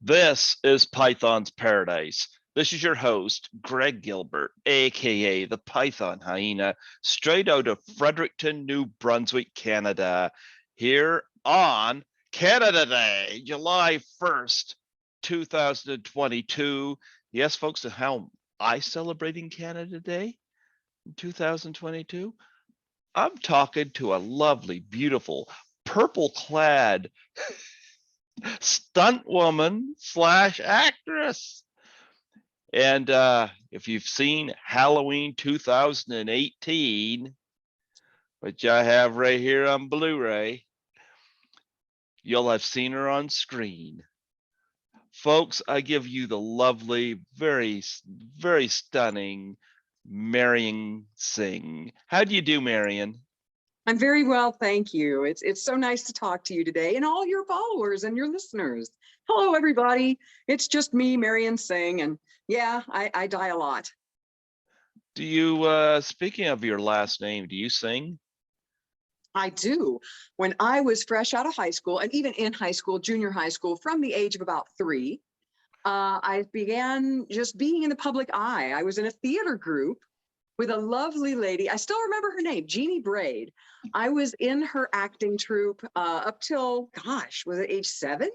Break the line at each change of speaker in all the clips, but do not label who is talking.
This is Python's Paradise. This is your host, Greg Gilbert, aka the Python Hyena, straight out of Fredericton, New Brunswick, Canada, here on Canada Day, July 1st, 2022. Yes, folks, how I celebrating Canada Day in 2022? I'm talking to a lovely, beautiful, purple clad stunt woman slash actress. And if you've seen Halloween 2018, which I have right here on Blu-ray, you'll have seen her on screen. Folks, I give you the lovely, very, very stunning Marian Sing. How do you do, Marian?
I'm very well, thank you. It's so nice to talk to you today and all your followers and your listeners. Hello, everybody. It's just me, Marian Sing, and yeah, I die a lot.
Do you, speaking of your last name, do you sing?
I do. When I was fresh out of high school, and even in high school, junior high school, from the age of about 3, I began just being in the public eye. I was in a theater group with a lovely lady. I still remember her name, Jeannie Braid. I was in her acting troupe up till, gosh, was it age 7?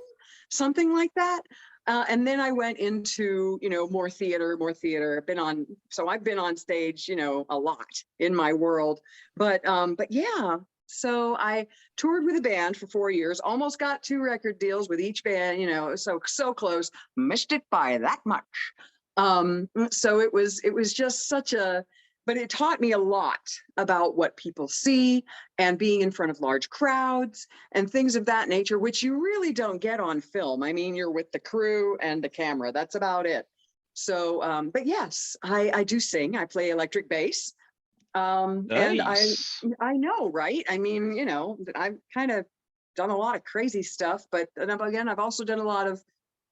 Something like that. And then I went into, more theater. I've been on stage, a lot in my world. But yeah, so I toured with a band for 4 years, almost got 2 record deals with each band, so close, missed it by that much. So it was just but it taught me a lot about what people see and being in front of large crowds and things of that nature, which you really don't get on film. I mean, you're with the crew and the camera, that's about it. So, but yes, I do sing, I play electric bass. And
Nice.
I know, right? I mean, I've kind of done a lot of crazy stuff, but again, I've also done a lot of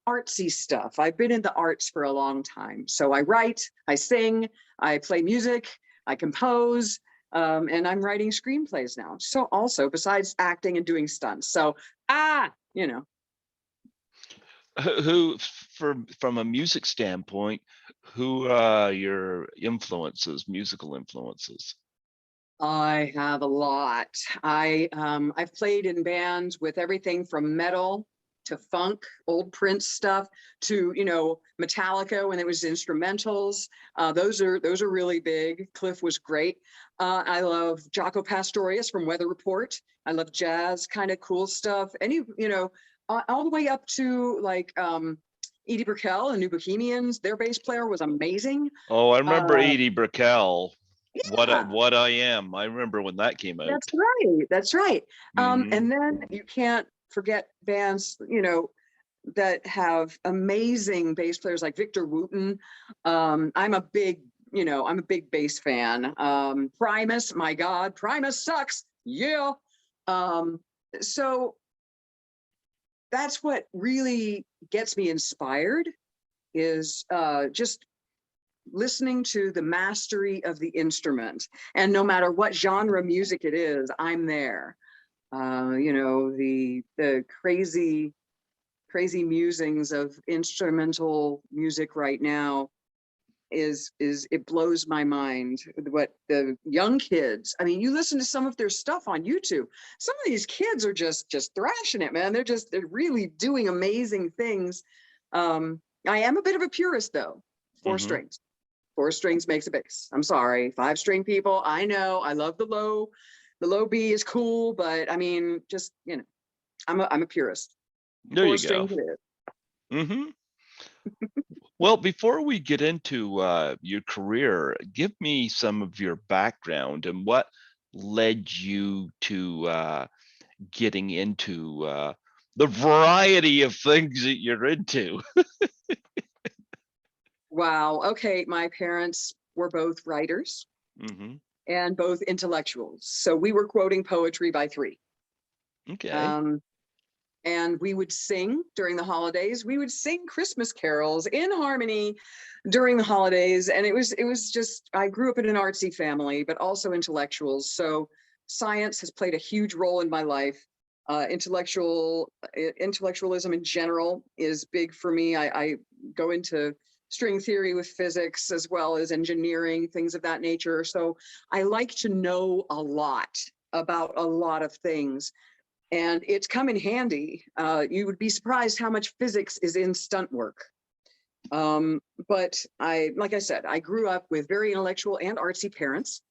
artsy stuff. I've been in the arts for a long time. So I write, I sing, I play music, I compose, and I'm writing screenplays now. So also besides acting and doing stunts. So,
Who from a music standpoint, who are your influences, musical influences?
I have a lot. I've played in bands with everything from metal to funk, old Prince stuff, to Metallica when it was instrumentals. Those are really big. Cliff was great. I love Jaco Pastorius from Weather Report. I love jazz, kind of cool stuff. All the way up to like Edie Brickell and New Bohemians. Their bass player was amazing.
Oh, I remember Edie Brickell.
Yeah,
What I Am. I remember when that came out.
that's right. That's right.
Mhm.
And then you can't forget bands, that have amazing bass players like Victor Wooten. I'm a big bass fan. Primus, my God, Primus sucks. Yeah. So that's what really gets me inspired is just listening to the mastery of the instrument. And no matter what genre music it is, I'm there. The crazy musings of instrumental music right now is it blows my mind what the young kids. I mean, you listen to some of their stuff on YouTube, some of these kids are just thrashing it, man. They're really doing amazing things. I am a bit of a purist though. Four
Mhm.
strings 4 strings makes a bass. I'm sorry, 5-string people, I know, I love the low B is cool, but I mean, just I'm a purist.
There
Four
you go.
strings it is.
Mhm. Well, before we get into your career, give me some of your background and what led you to getting into the variety of things that you're into.
Wow. Okay. My parents were both writers
Hmm.
and both intellectuals. So we were quoting poetry by 3.
Okay.
Um, and we would sing during the holidays. We would sing Christmas carols in harmony during the holidays. And it was just, I grew up in an artsy family, but also intellectuals. So science has played a huge role in my life. Intellectualism in general is big for me. I go into string theory with physics as well as engineering, things of that nature. So I like to know a lot about a lot of things, and it's come in handy. You would be surprised how much physics is in stunt work. But like I said, I grew up with very intellectual and artsy parents.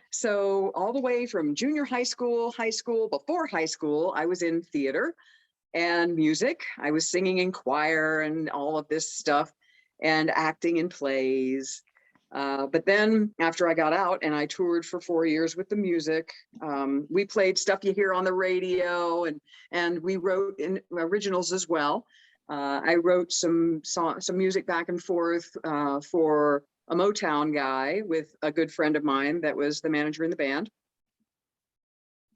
So all the way from junior high school, before high school, I was in theater and music. I was singing in choir and all of this stuff and acting in plays. But then after I got out and I toured for 4 years with the music, we played stuff you hear on the radio, and we wrote in originals as well. I wrote some music back and forth for a Motown guy with a good friend of mine that was the manager in the band.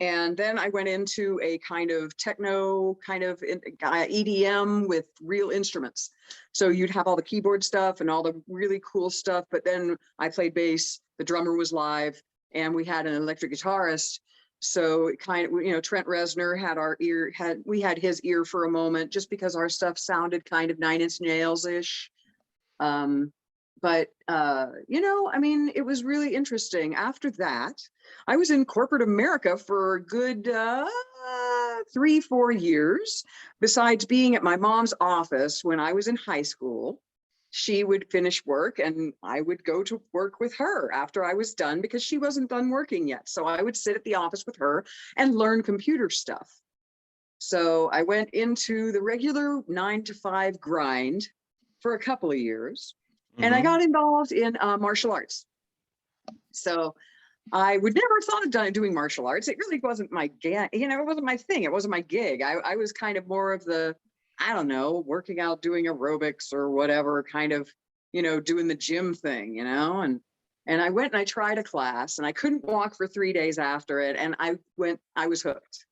And then I went into a kind of techno, EDM with real instruments. So you'd have all the keyboard stuff and all the really cool stuff, but then I played bass, the drummer was live, and we had an electric guitarist. So it kind of, Trent Reznor we had his ear for a moment, just because our stuff sounded kind of Nine Inch Nails-ish. It was really interesting. After that, I was in corporate America for a good 3-4 years. Besides being at my mom's office when I was in high school, she would finish work and I would go to work with her after I was done, because she wasn't done working yet. So I would sit at the office with her and learn computer stuff. So I went into the regular 9-to-5 grind for a couple of years. And I got involved in martial arts. So I would never thought of doing martial arts. It really wasn't my it wasn't my thing. It wasn't my gig. I was kind of more of the, I don't know, working out, doing aerobics or whatever, kind of, doing the gym thing, and I went and I tried a class and I couldn't walk for 3 days after it. And I was hooked.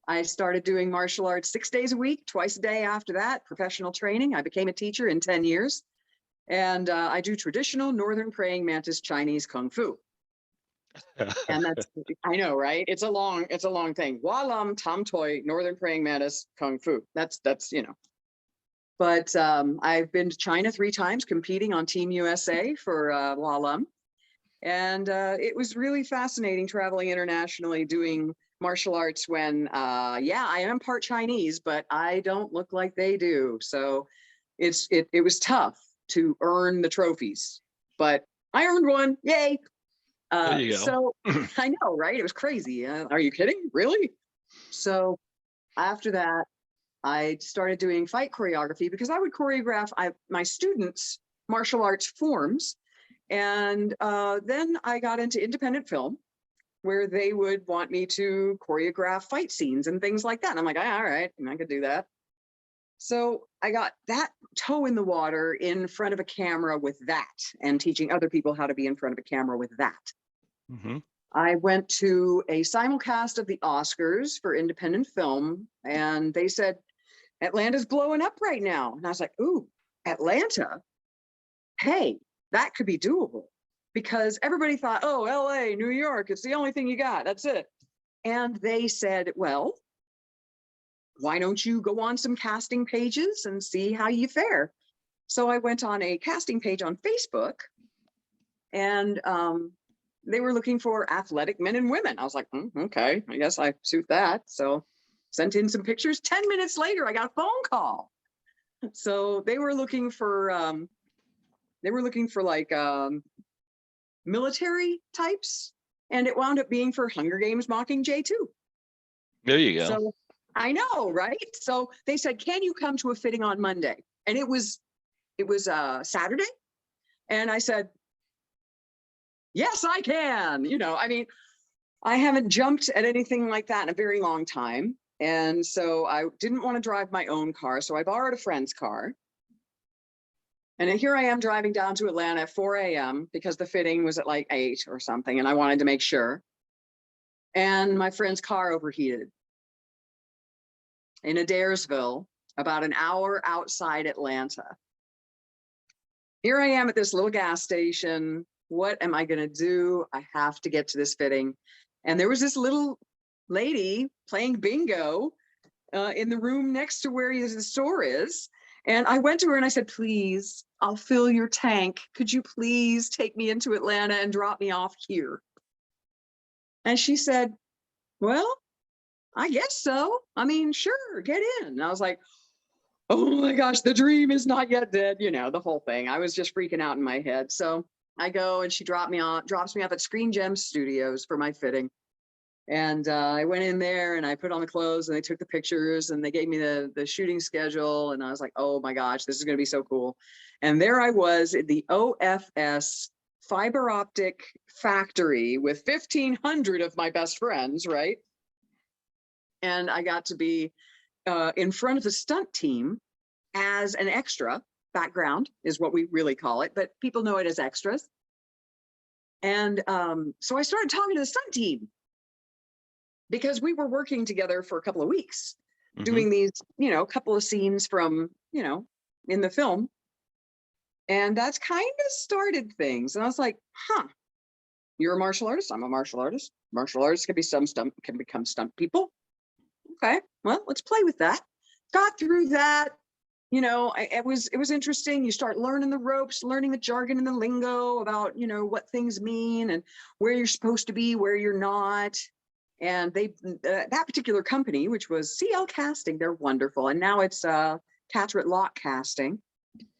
I started doing martial arts 6 days a week, twice a day after that, professional training. I became a teacher in 10 years. And I do traditional Northern praying mantis Chinese Kung Fu. And that's, I know, right? It's a long thing. Wa Lam Tam Toi Northern praying mantis Kung Fu. That's. But I've been to China 3 times competing on Team USA for Wa Lam. And it was really fascinating traveling internationally doing martial arts when, I am part Chinese, but I don't look like they do. So it was tough to earn the trophies, but I earned one. Yay.
There you go.
So I know, right? It was crazy. Are you kidding? Really? So after that, I started doing fight choreography because I would choreograph my students' martial arts forms. And then I got into independent film, where they would want me to choreograph fight scenes and things like that. And I'm like, all right, I could do that. So I got that toe in the water in front of a camera with that, and teaching other people how to be in front of a camera with that. I went to a simulcast of the Oscars for independent film, and they said, Atlanta's blowing up right now. And I was like, ooh, Atlanta? Hey, that could be doable. Because everybody thought, oh, LA, New York, it's the only thing you got. That's it. And they said, well, why don't you go on some casting pages and see how you fare? So I went on a casting page on Facebook, and they were looking for athletic men and women. I was like, okay, I guess I suit that. So sent in some pictures. 10 minutes later, I got a phone call. So they were looking for like military types, and it wound up being for Hunger Games Mockingjay 2.
There you go.
So I know, right? So they said, can you come to a fitting on Monday? And it was Saturday. And I said, yes, I can. I haven't jumped at anything like that in a very long time. And so I didn't want to drive my own car. So I borrowed a friend's car. And then here I am driving down to Atlanta at 4 a.m. because the fitting was at like 8 or something. And I wanted to make sure. And my friend's car overheated in Adairsville, about an hour outside Atlanta. Here I am at this little gas station. What am I going to do? I have to get to this fitting. And there was this little lady playing bingo in the room next to where the store is. And I went to her and I said, please, I'll fill your tank. Could you please take me into Atlanta and drop me off here? And she said, well, I guess so. I mean, sure, get in. And I was like, oh my gosh, the dream is not yet dead. You know, the whole thing. I was just freaking out in my head. So I go and she drops me off at Screen Gem Studios for my fitting. And I went in there and I put on the clothes and they took the pictures and they gave me the shooting schedule. And I was like, oh my gosh, this is going to be so cool. And there I was at the OFS fiber optic factory with 1,500 of my best friends, right? And I got to be in front of the stunt team as an extra. Background is what we really call it, but people know it as extras. And so I started talking to the stunt team because we were working together for a couple of weeks, doing these, you know, couple of scenes from, you know, in the film. And that's kind of started things. And I was like, huh, you're a martial artist. I'm a martial artist. Martial artists can become stunt people. Okay, well, let's play with that. Got through that. You know, it was interesting. You start learning the ropes, learning the jargon and the lingo about, you know, what things mean and where you're supposed to be, where you're not. And they, that particular company, which was CL Casting, they're wonderful. And now it's Catherine Lock Casting.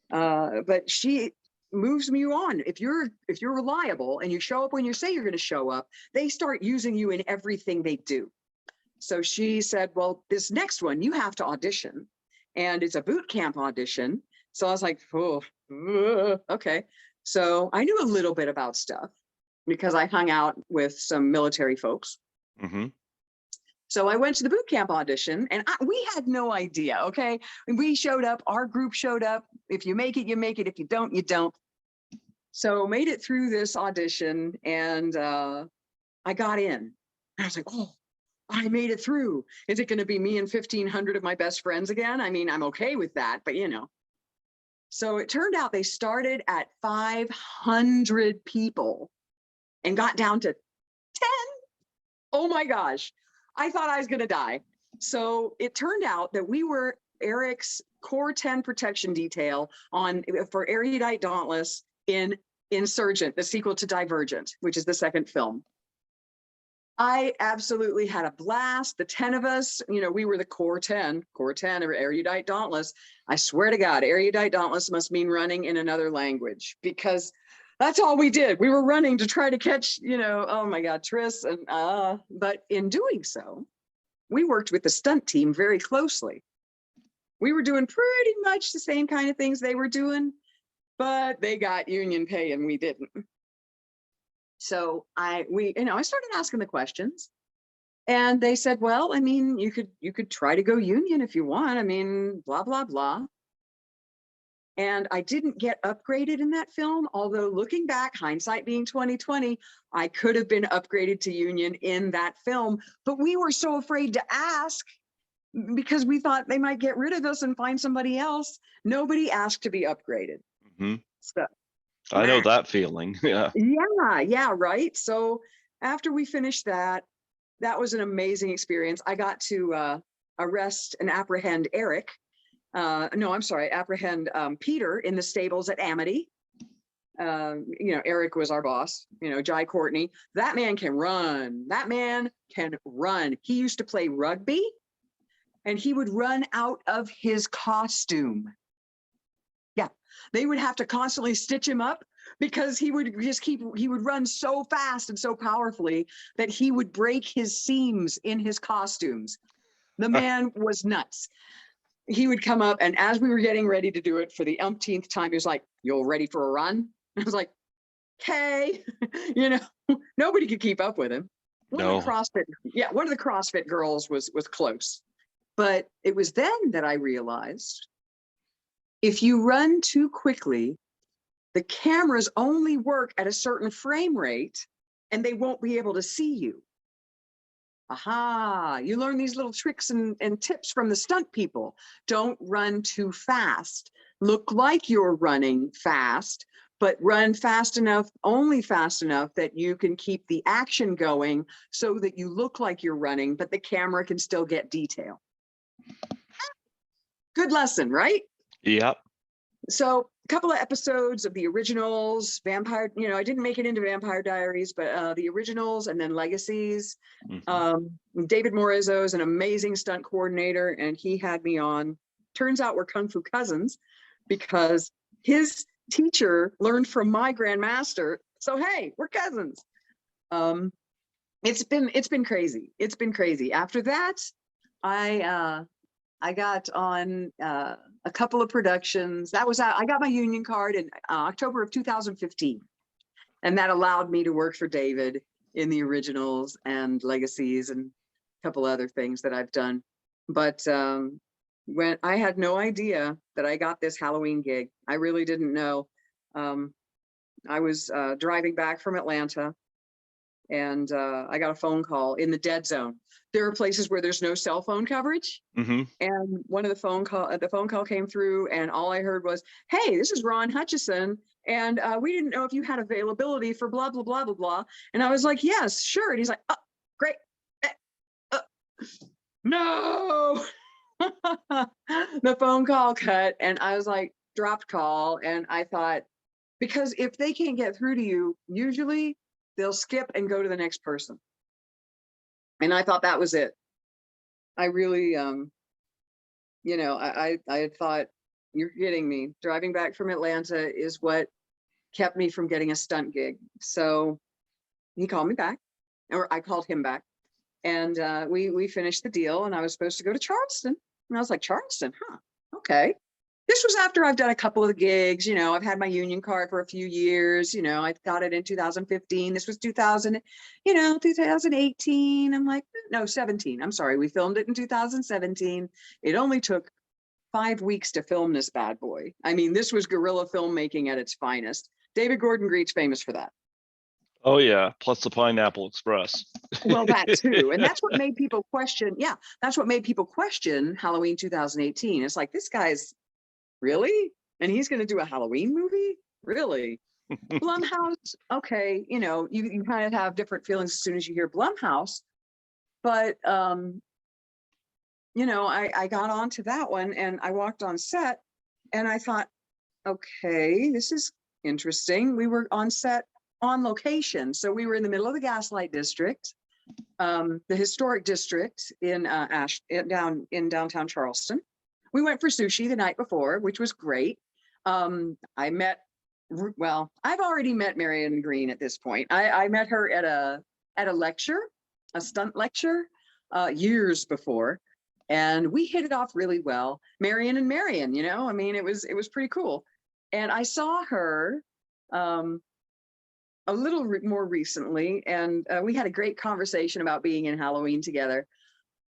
But she moves you on. If you're reliable and you show up when you say you're going to show up, they start using you in everything they do. So she said, well, this next one, you have to audition. And it's a boot camp audition. So I was like, oh, okay. So I knew a little bit about stuff because I hung out with some military folks. So I went to the boot camp audition and we had no idea, okay? We showed up, our group showed up. If you make it, you make it. If you don't, you don't. So made it through this audition and I got in. I was like, oh, I made it through. Is it going to be me and 1,500 of my best friends again? I mean, I'm okay with that, but you know. So it turned out they started at 500 people and got down to 10. Oh my gosh. I thought I was going to die. So it turned out that we were Eric's Core 10 protection detail for Erudite Dauntless in Insurgent, the sequel to Divergent, which is the second film. I absolutely had a blast. The 10 of us, you know, we were the Core 10 of Erudite Dauntless. I swear to God, Erudite Dauntless must mean running in another language because that's all we did. We were running to try to catch, you know, oh my God, Triss. And but in doing so, we worked with the stunt team very closely. We were doing pretty much the same kind of things they were doing, but they got union pay and we didn't. So I started asking the questions and they said, well, I mean, you could try to go union if you want. I mean, blah, blah, blah. And I didn't get upgraded in that film. Although looking back, hindsight being 2020, I could have been upgraded to union in that film, but we were so afraid to ask because we thought they might get rid of us and find somebody else. Nobody asked to be upgraded. So
I know that feeling. Yeah.
Yeah, right. So after we finished that was an amazing experience. I got to arrest and apprehend Eric. Apprehend Peter in the stables at Amity. You know, Eric was our boss, you know, Jai Courtney. That man can run. That man can run. He used to play rugby and he would run out of his costume. Yeah, they would have to constantly stitch him up because he would run so fast and so powerfully that he would break his seams in his costumes. The man was nuts. He would come up and as we were getting ready to do it for the umpteenth time, he was like, you all ready for a run? I was like, okay. You know, nobody could keep up with him. One of the CrossFit girls was close. But it was then that I realized if you run too quickly, the cameras only work at a certain frame rate and they won't be able to see you. Aha, you learn these little tricks and tips from the stunt people. Don't run too fast. Look like you're running fast, but run fast enough, only fast enough that you can keep the action going so that you look like you're running, but the camera can still get detail. Good lesson, right?
Yep.
So a couple of episodes of the originals, Vampire, I didn't make it into Vampire Diaries, but the originals and then Legacies. David Morizzo is an amazing stunt coordinator, and he had me on. Turns out we're Kung Fu cousins because his teacher learned from my grandmaster. So, hey, we're cousins. It's been crazy. It's been crazy. After that, I got on a couple of productions. I got my union card in October of 2015. And that allowed me to work for David in the originals and Legacies and a couple other things that I've done. But when I had no idea that I got this Halloween gig, I really didn't know. I was driving back from Atlanta, and I got a phone call in the dead zone. There are places where there's no cell phone coverage. And one of the phone call came through, and all I heard was, "Hey, this is Ron Hutchison, and we didn't know if you had availability for blah blah blah blah blah." And I was like, "Yes, sure." And he's like, "Oh, great." No. The phone call cut, and I was like, dropped call, and I thought, because if they can't get through to you, usually they'll skip and go to the next person. And I thought that was it. I really, I had thought, you're kidding me. Driving back from Atlanta is what kept me from getting a stunt gig. So he called me back, or I called him back, and we finished the deal, and I was supposed to go to Charleston. And I was like, Charleston, huh? Okay. This was after I've done a couple of the gigs. I've had my union card for a few years. I got it in 2015. This was 2018. I'm like, no, 17. I'm sorry. We filmed it in 2017. It only took 5 weeks to film this bad boy. I mean, this was guerrilla filmmaking at its finest. David Gordon Greet's famous for that.
Oh yeah, plus the Pineapple Express.
Well, that too. And that's what made people question. Yeah, that's what made people question Halloween 2018. It's like, this guy's really? And he's going to do a Halloween movie? Really? Blumhouse, okay, you kind of have different feelings as soon as you hear Blumhouse. But, I got onto that one, and I walked on set, and I thought, okay, this is interesting. We were on set on location. So we were in the middle of the Gaslight District, the historic district in down in downtown Charleston. We went for sushi the night before, which was great. I've already met Marian Green at this point. I met her at a lecture, a stunt lecture, years before, and we hit it off really well. Marian, it was pretty cool. And I saw her a little more recently, and we had a great conversation about being in Halloween together.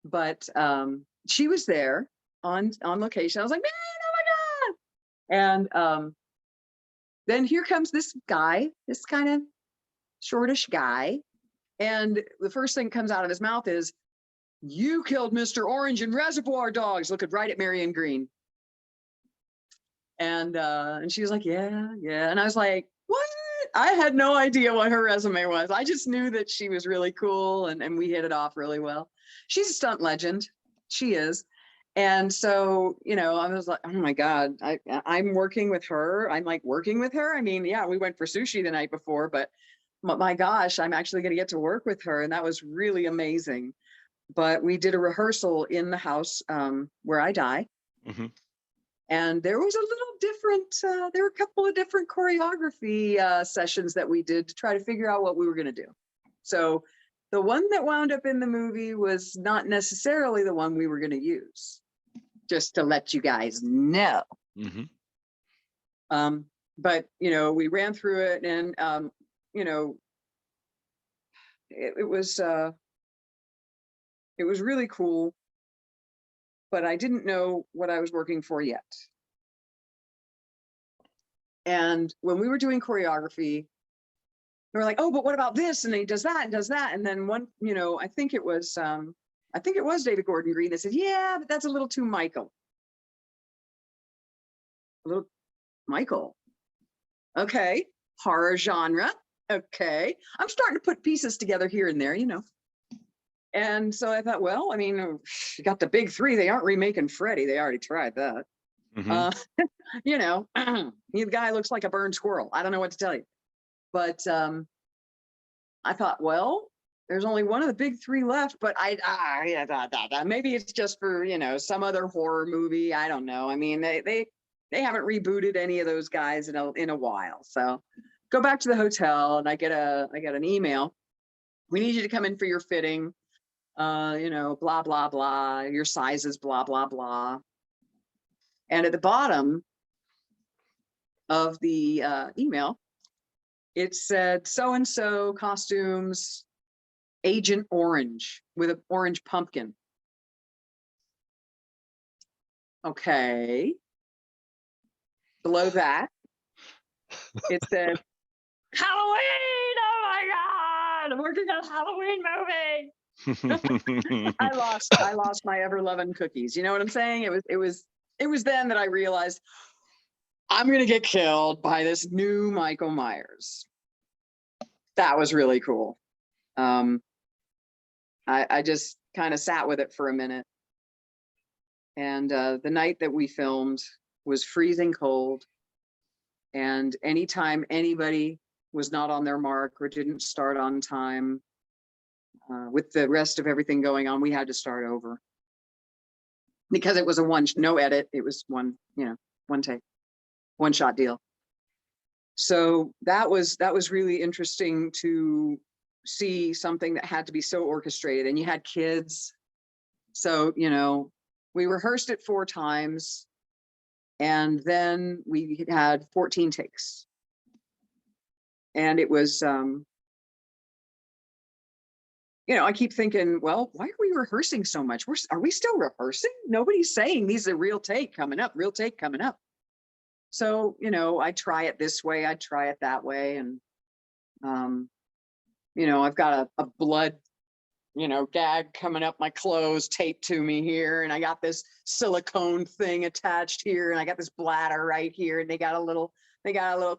But she was there on location. I was like, man, oh my God. And then here comes this guy, this kind of shortish guy. And the first thing that comes out of his mouth is, "You killed Mr. Orange in Reservoir Dogs," looking right at Marian Green. And she was like, yeah. And I was like, what? I had no idea what her resume was. I just knew that she was really cool, and we hit it off really well. She's a stunt legend. She is. And so, I was like, oh my God, I'm working with her. I'm like working with her. I mean, yeah, we went for sushi the night before, but my gosh, I'm actually going to get to work with her. And that was really amazing. But we did a rehearsal in the house where I die. And there was a little different, there were a couple of different choreography sessions that we did to try to figure out what we were going to do. So the one that wound up in the movie was not necessarily the one we were going to use, just to let you guys know. But, we ran through it, and, it was really cool. But I didn't know what I was working for yet. And when we were doing choreography, they were like, oh, but what about this? And he does that and does that. And then one, I think it was David Gordon Green that said, yeah, but that's a little too Michael. A little Michael. Okay. Horror genre. Okay. I'm starting to put pieces together here and there, you know. And so I thought, well, I mean, you got the big three. They aren't remaking Freddy. They already tried that.
Mhm.
You know, the guy looks like a burned squirrel. I don't know what to tell you. But I thought, well, there's only one of the big three left, but maybe it's just for, you know, some other horror movie. I don't know. I mean, they haven't rebooted any of those guys in a while. So go back to the hotel and I get an email. We need you to come in for your fitting. You know, blah, blah, blah, your sizes, blah, blah, blah. And at the bottom of the email, it said so-and-so costumes, Agent Orange with an orange pumpkin. Okay. Below that, it said, Halloween! Oh my God! I'm working on a Halloween movie. I lost my ever-loving cookies. You know what I'm saying? It was then that I realized I'm gonna get killed by this new Michael Myers. That was really cool. I just kind of sat with it for a minute. And the night that we filmed was freezing cold. And anytime anybody was not on their mark or didn't start on time, with the rest of everything going on, we had to start over. Because it was no edit. It was one take, one shot deal. So that was really interesting to see something that had to be so orchestrated, and you had kids. So, you know, we rehearsed it 4 times and then we had 14 takes. And it was, you know, I keep thinking, well, why are we rehearsing so much? Are we still rehearsing? Nobody's saying these are real take coming up, real take coming up. So, you know, I try it this way, I try it that way. And, you know, I've got a blood, you know, gag coming up my clothes taped to me here. And I got this silicone thing attached here. And I got this bladder right here. And they got a little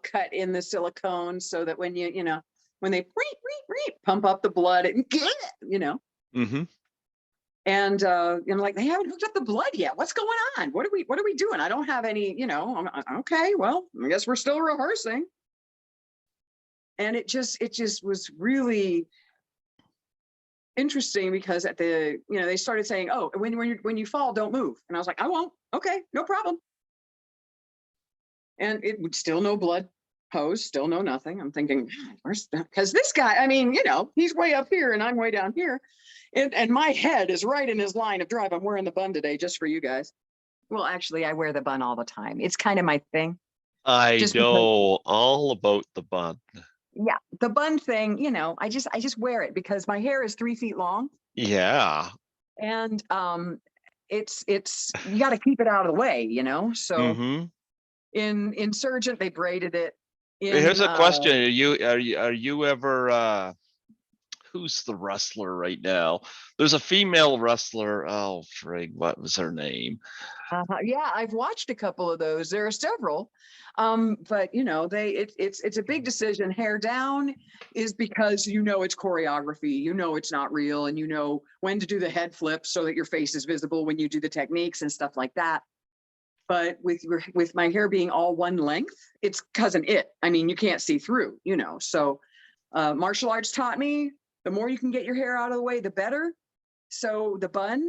cut in the silicone so that when when they pump up the blood, you know.
Mhm.
And you know, like, they haven't hooked up the blood yet. What's going on? What are we doing? I don't have any, you know. Okay, well, I guess we're still rehearsing. And it just was really interesting because at the, you know, they started saying, oh, when you fall, don't move. And I was like, I won't. Okay, no problem. And it would still no blood hose, still no nothing. I'm thinking, where's that? Because this guy, I mean, you know, he's way up here and I'm way down here. And my head is right in his line of drive. I'm wearing the bun today just for you guys. Well, actually, I wear the bun all the time. It's kind of my thing.
I
Just because,
know all about the bun.
yeah, the bun thing, you know, I just wear it because my hair is 3 feet long.
Yeah.
And it's you got to keep it out of the way, you know. So
Mhm.
in Insurgent, they braided it.
Here's a question. Are you ever who's the wrestler right now? There's a female wrestler. Oh, frig, what was her name?
Yeah, I've watched a couple of those. There are several, but you know, it's a big decision. Hair down is because you know it's choreography, you know it's not real, and you know when to do the head flip so that your face is visible when you do the techniques and stuff like that. But with my hair being all one length, it's cousin it. I mean, you can't see through, you know. So martial arts taught me the more you can get your hair out of the way, the better. So the bun,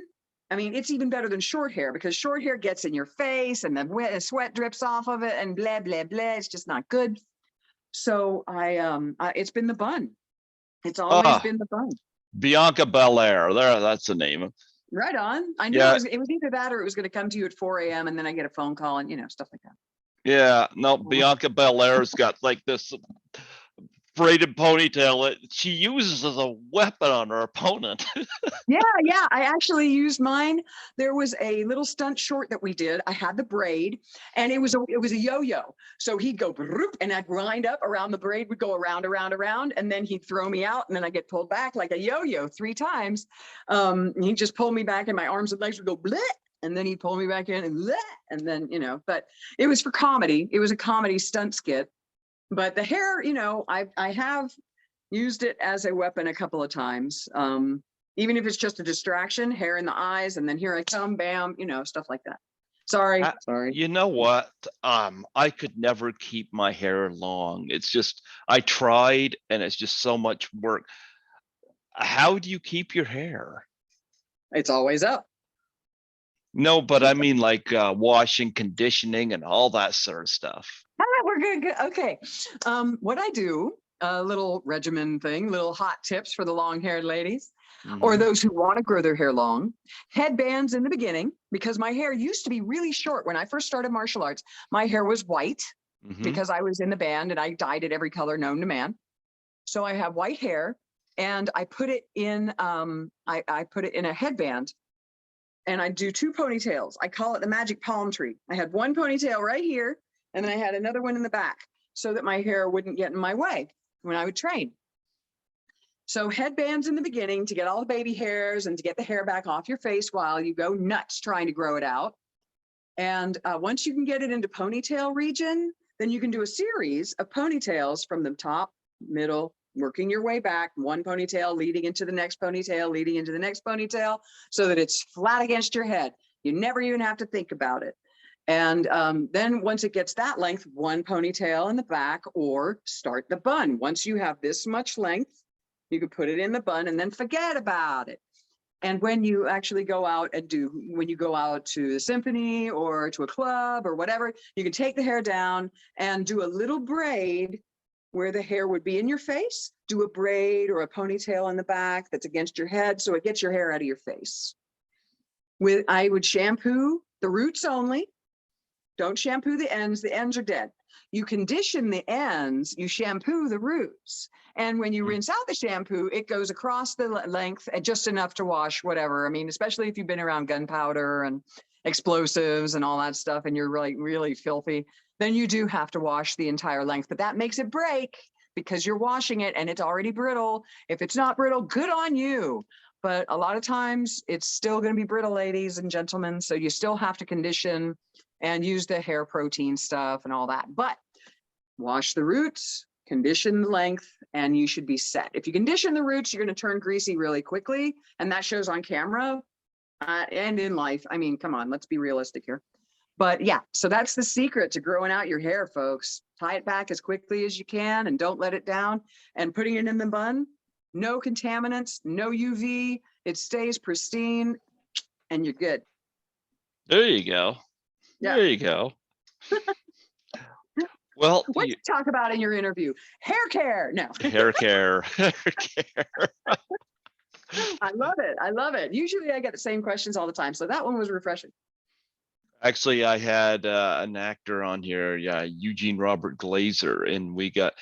I mean, it's even better than short hair because short hair gets in your face and the sweat drips off of it and blah, blah, blah. It's just not good. So it's been the bun. It's always
Ah,
been the bun.
Bianca Belair. There, that's the name.
Right on. I knew
Yeah,
it was either that or it was going to come to you at 4 a.m. and then I get a phone call and, you know, stuff like that.
yeah. No, Bianca Belair's got like this braided ponytail that she uses as a weapon on her opponent.
Yeah. I actually used mine. There was a little stunt short that we did. I had the braid and it was a yo-yo. So he'd go and I'd grind up around the braid, would go around, and then he'd throw me out and then I get pulled back like a yo-yo 3 times. He'd just pull me back and my arms and legs would go bleh, and then he'd pull me back in and bleh, and then, you know, but it was for comedy. It was a comedy stunt skit. But the hair, I have used it as a weapon a couple of times. Even if it's just a distraction, hair in the eyes, and then here I come, bam, stuff like that. Sorry.
You know what? I could never keep my hair long. It's just, I tried and it's just so much work. How do you keep your hair?
It's always up.
No, but I mean like washing, conditioning, and all that sort of stuff.
We're good. Okay. What I do, a little regimen thing, little hot tips for the long-haired ladies, or those who want to grow their hair long. Headbands in the beginning, because my hair used to be really short. When I first started martial arts, my hair was white because I was in the band and I dyed it every color known to man. So I have white hair, and I put it in I put it in a headband, and I do 2 ponytails. I call it the magic palm tree. I had one ponytail right here, and then I had another one in the back so that my hair wouldn't get in my way when I would train. So headbands in the beginning to get all the baby hairs and to get the hair back off your face while you go nuts trying to grow it out. And once you can get it into ponytail region, then you can do a series of ponytails from the top, middle, working your way back, one ponytail leading into the next ponytail, leading into the next ponytail, so that it's flat against your head. You never even have to think about it. And then once it gets that length, one ponytail in the back, or start the bun. Once you have this much length, you can put it in the bun and then forget about it. And when you actually go out and when you go out to the symphony or to a club or whatever, you can take the hair down and do a little braid where the hair would be in your face, do a braid or a ponytail in the back that's against your head, so it gets your hair out of your face. I would shampoo the roots only. Don't shampoo the ends. The ends are dead. You condition the ends, you shampoo the roots. And when you rinse out the shampoo, it goes across the length and just enough to wash whatever. I mean, especially if you've been around gunpowder and explosives and all that stuff and you're really, really filthy, then you do have to wash the entire length. But that makes it break because you're washing it and it's already brittle. If it's not brittle, good on you. But a lot of times it's still going to be brittle, ladies and gentlemen. So you still have to condition and use the hair protein stuff and all that. But wash the roots, condition the length, and you should be set. If you condition the roots, you're going to turn greasy really quickly. And that shows on camera and in life. I mean, come on, let's be realistic here. But yeah, so that's the secret to growing out your hair, folks. Tie it back as quickly as you can and don't let it down. And putting it in the bun, no contaminants, no UV. It stays pristine and you're good.
There you go.
Yeah.
There you go. Well,
what you talk about in your interview? Hair care. No.
Hair care. Hair care.
I love it. I love it. Usually I get the same questions all the time. So that one was refreshing.
Actually, I had an actor on here, Eugene Robert Glazer, and we got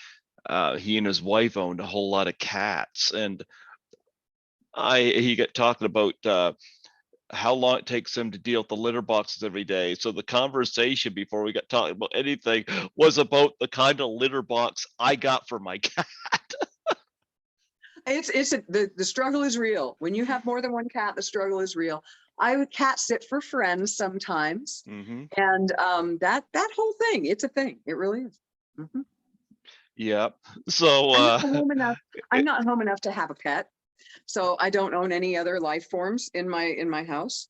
he and his wife owned a whole lot of cats, and he got talking about how long it takes him to deal with the litter boxes every day. So the conversation before we got talking about anything was about the kind of litter box I got for my cat.
The struggle is real. When you have more than one cat, the struggle is real. I would cat sit for friends sometimes, and that whole thing, it's a thing. It really is.
Yeah. So
I'm not home enough to have a pet. So I don't own any other life forms in my house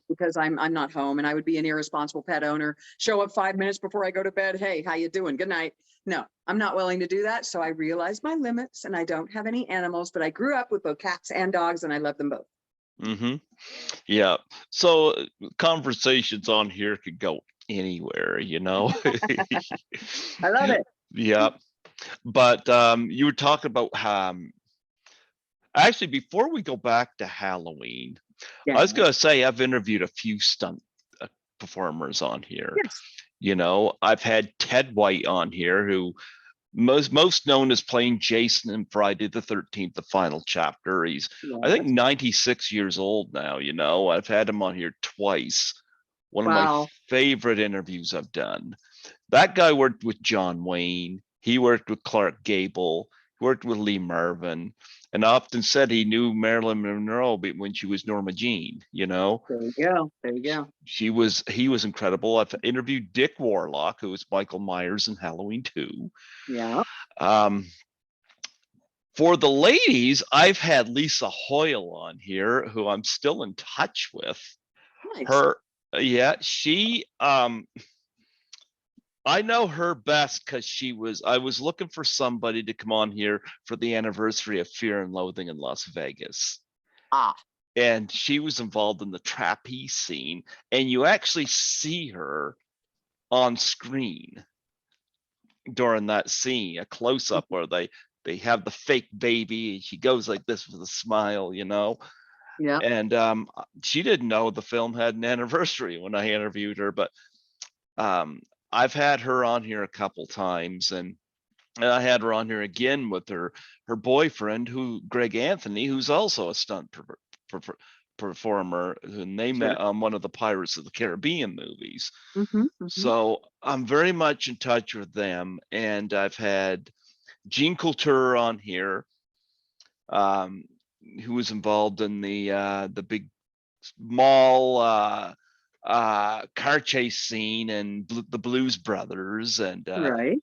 because I'm not home, and I would be an irresponsible pet owner. Show up 5 minutes before I go to bed. Hey, how you doing? Good night. No, I'm not willing to do that. So I realize my limits, and I don't have any animals, but I grew up with both cats and dogs, and I love them both.
Yeah. So conversations on here could go anywhere,
I love it.
Yeah. But you were talking about actually, before we go back to Halloween, I was going to say I've interviewed a few stunt performers on here.
Yes.
I've had Ted White on here, who most known as playing Jason in Friday the 13th, the final chapter. He's, I think, 96 years old now. I've had him on here twice. One of my favorite interviews I've done. That guy worked with John Wayne. He worked with Clark Gable. He worked with Lee Marvin. and often said he knew Marilyn Monroe when she was Norma Jean, you know.
There you go. There you go.
He was incredible. I've interviewed Dick Warlock, who was Michael Myers in Halloween 2.
Yeah.
Um, for the ladies, I've had Lisa Hoyle on here, who I'm still in touch with.
Nice.
Her, yeah, she, I know her best because I was looking for somebody to come on here for the anniversary of Fear and Loathing in Las Vegas.
Ah.
And she was involved in the trapeze scene, and you actually see her on screen during that scene, a close up where they have the fake baby and she goes like this with a smile, you know.
Yeah.
And she didn't know the film had an anniversary when I interviewed her, but I've had her on here a couple times, and I had her on here again with her boyfriend, Greg Anthony, who's also a stunt performer, and they met on one of the Pirates of the Caribbean movies. So I'm very much in touch with them, and I've had Jean Coulter on here, who was involved in the big mall car chase scene and the Blues Brothers, and
Right.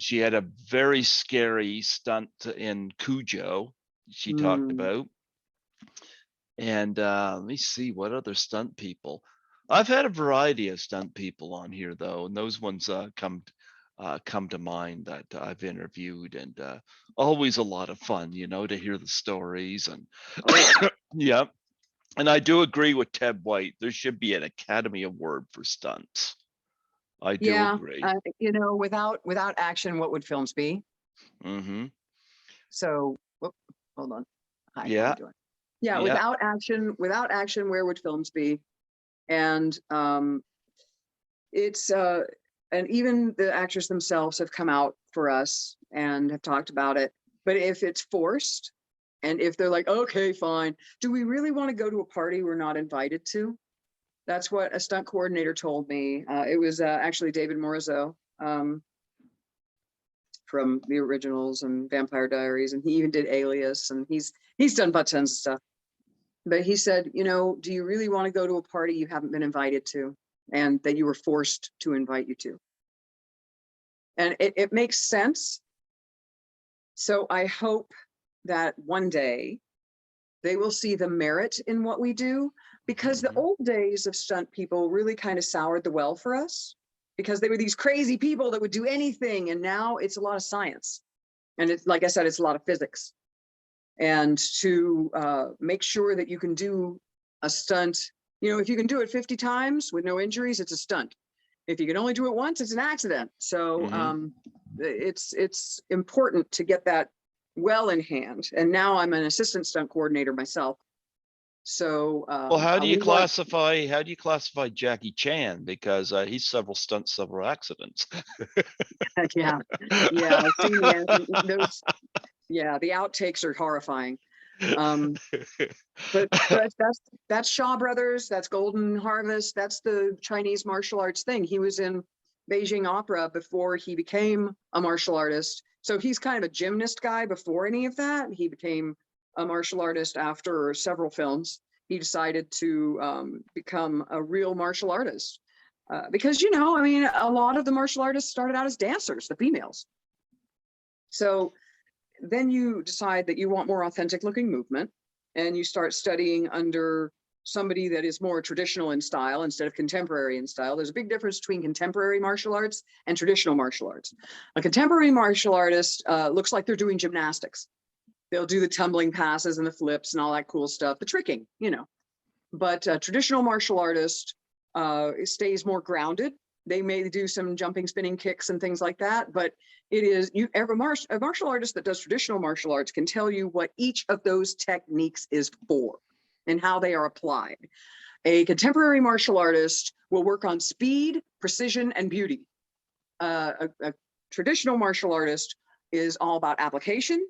she had a very scary stunt in Cujo she talked about. And let me see what other stunt people. I've had a variety of stunt people on here though, and those ones come to mind that I've interviewed, and always a lot of fun, you know, to hear the stories. And yeah, and I do agree with Ted White. There should be an Academy Award for stunts. I do agree.
You know, without action, what would films be? So, hold on. Hi,
yeah.
how you doing? Yeah, without action, where would films be? And it's and even the actors themselves have come out for us and have talked about it. But if it's forced, and if they're like, okay, fine, do we really want to go to a party we're not invited to? That's what a stunt coordinator told me. It was actually David Morozzo from the originals and Vampire Diaries, and he even did Alias, and he's done tons of stuff. But he said, you know, do you really want to go to a party you haven't been invited to, and that you were forced to invite you to? And it makes sense. So I hope that one day they will see the merit in what we do, because the old days of stunt people really kind of soured the well for us, because they were these crazy people that would do anything. And now it's a lot of science. And it's, like I said, it's a lot of physics. And to make sure that you can do a stunt, you know, if you can do it 50 times with no injuries, it's a stunt. If you can only do it once, it's an accident. So it's important to get that well in hand. And now I'm an assistant stunt coordinator myself. So
well, how do you classify Jackie Chan? Because he's several stunts, several accidents.
yeah, I've seen those. Yeah, the outtakes are horrifying. But that's Shaw Brothers, that's Golden Harvest, that's the Chinese martial arts thing. He was in Beijing Opera before he became a martial artist. So he's kind of a gymnast guy before any of that. He became a martial artist after several films. He decided to become a real martial artist. Because, you know, I mean, a lot of the martial artists started out as dancers, the females. So then you decide that you want more authentic looking movement, and you start studying under somebody that is more traditional in style instead of contemporary in style. There's a big difference between contemporary martial arts and traditional martial arts. A contemporary martial artist looks like they're doing gymnastics. They'll do the tumbling passes and the flips and all that cool stuff, the tricking, you know. But a traditional martial artist stays more grounded. They may do some jumping, spinning kicks and things like that, but it is a martial artist that does traditional martial arts can tell you what each of those techniques is for and how they are applied. A contemporary martial artist will work on speed, precision, and beauty. A traditional martial artist is all about application.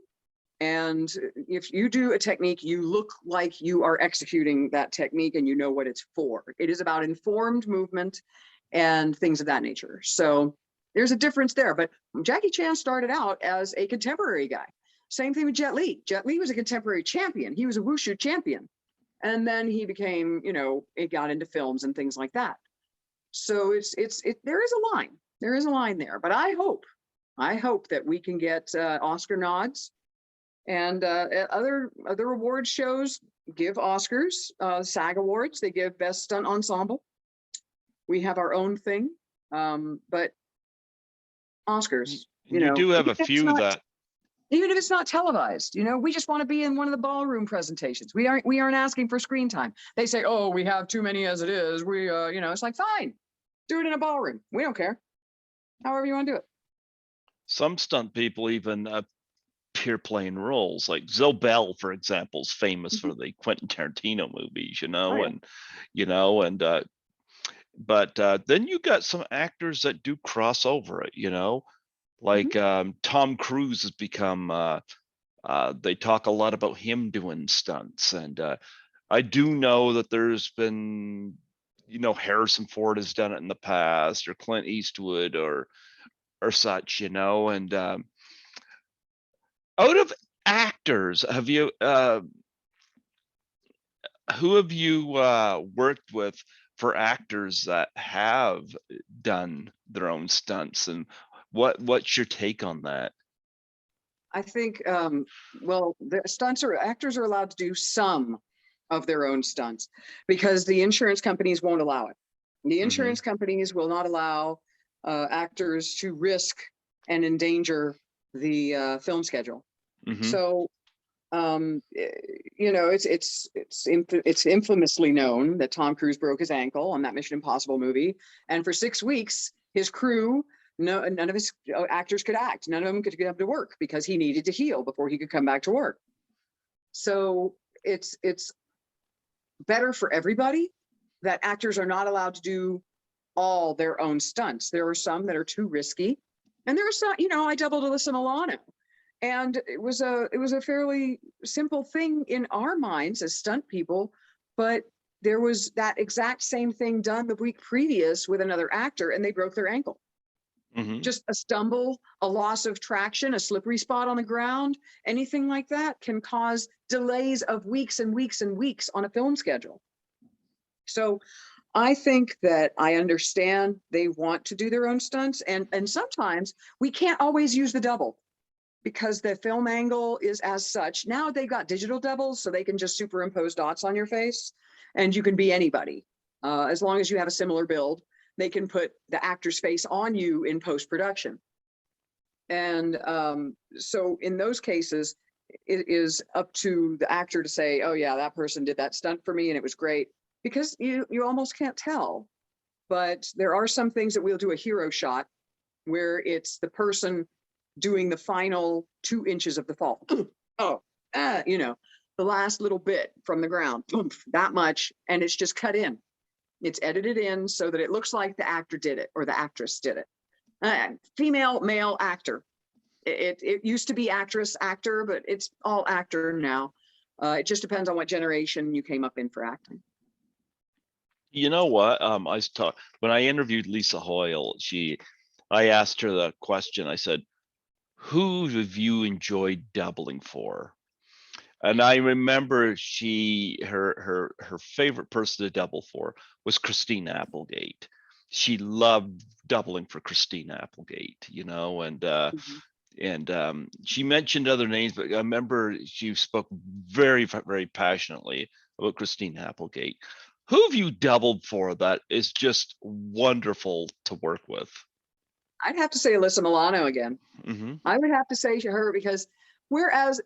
And if you do a technique, you look like you are executing that technique and you know what it's for. It is about informed movement and things of that nature. So there's a difference there. But Jackie Chan started out as a contemporary guy. Same thing with Jet Li. Jet Li was a contemporary champion. He was a wushu champion. And then he became, it got into films and things like that. So there is a line. There is a line there. But I hope that we can get Oscar nods, and other award shows give Oscars, SAG Awards, they give Best Stunt Ensemble. We have our own thing, but Oscars,
You do have a few that.
Even if it's not televised, we just want to be in one of the ballroom presentations. We aren't asking for screen time. They say, oh, we have too many as it is. We, it's like, fine, do it in a ballroom. We don't care. However you want to do it.
Some stunt people even appear playing roles, like Zobel, for example, is famous for the Quentin Tarantino movies, but then you got some actors that do cross over it, like Tom Cruise has become, they talk a lot about him doing stunts. And I do know that there's been, Harrison Ford has done it in the past, or Clint Eastwood or such, and out of actors, have you who have you worked with for actors that have done their own stunts, and what's your take on that?
I think, well, the actors are allowed to do some of their own stunts because the insurance companies won't allow it. The insurance companies will not allow actors to risk and endanger the film schedule. So, it's infamously known that Tom Cruise broke his ankle on that Mission Impossible movie, and for 6 weeks, his crew, none of his actors could act. None of them could get up to work because he needed to heal before he could come back to work. So it's better for everybody that actors are not allowed to do all their own stunts. There are some that are too risky, and there are some, I doubled Alyssa Milano, and it was a fairly simple thing in our minds as stunt people, but there was that exact same thing done the week previous with another actor, and they broke their ankle. Just a stumble, a loss of traction, a slippery spot on the ground, anything like that can cause delays of weeks and weeks and weeks on a film schedule. So I think that I understand they want to do their own stunts, and sometimes we can't always use the double because the film angle is as such. Now they've got digital doubles, so they can just superimpose dots on your face, and you can be anybody. As long as you have a similar build, they can put the actor's face on you in post-production. And so in those cases, it is up to the actor to say, oh yeah, that person did that stunt for me and it was great, because you almost can't tell. But there are some things that we'll do a hero shot where it's the person doing the final 2 inches of the fall. The last little bit from the ground, that much, and it's just cut in. It's edited in so that it looks like the actor did it or the actress did it. Female, male, actor. It used to be actress, actor, but it's all actor now. It just depends on what generation you came up in for acting.
You know what? When I interviewed Lisa Hoyle, I asked her the question. I said, who have you enjoyed doubling for? And I remember her favorite person to double for was Christine Applegate. She loved doubling for Christine Applegate, and she mentioned other names, but I remember she spoke very, very passionately about Christine Applegate. Who have you doubled for that is just wonderful to work with?
I'd have to say Alyssa Milano again. I would have to say to her, because whereas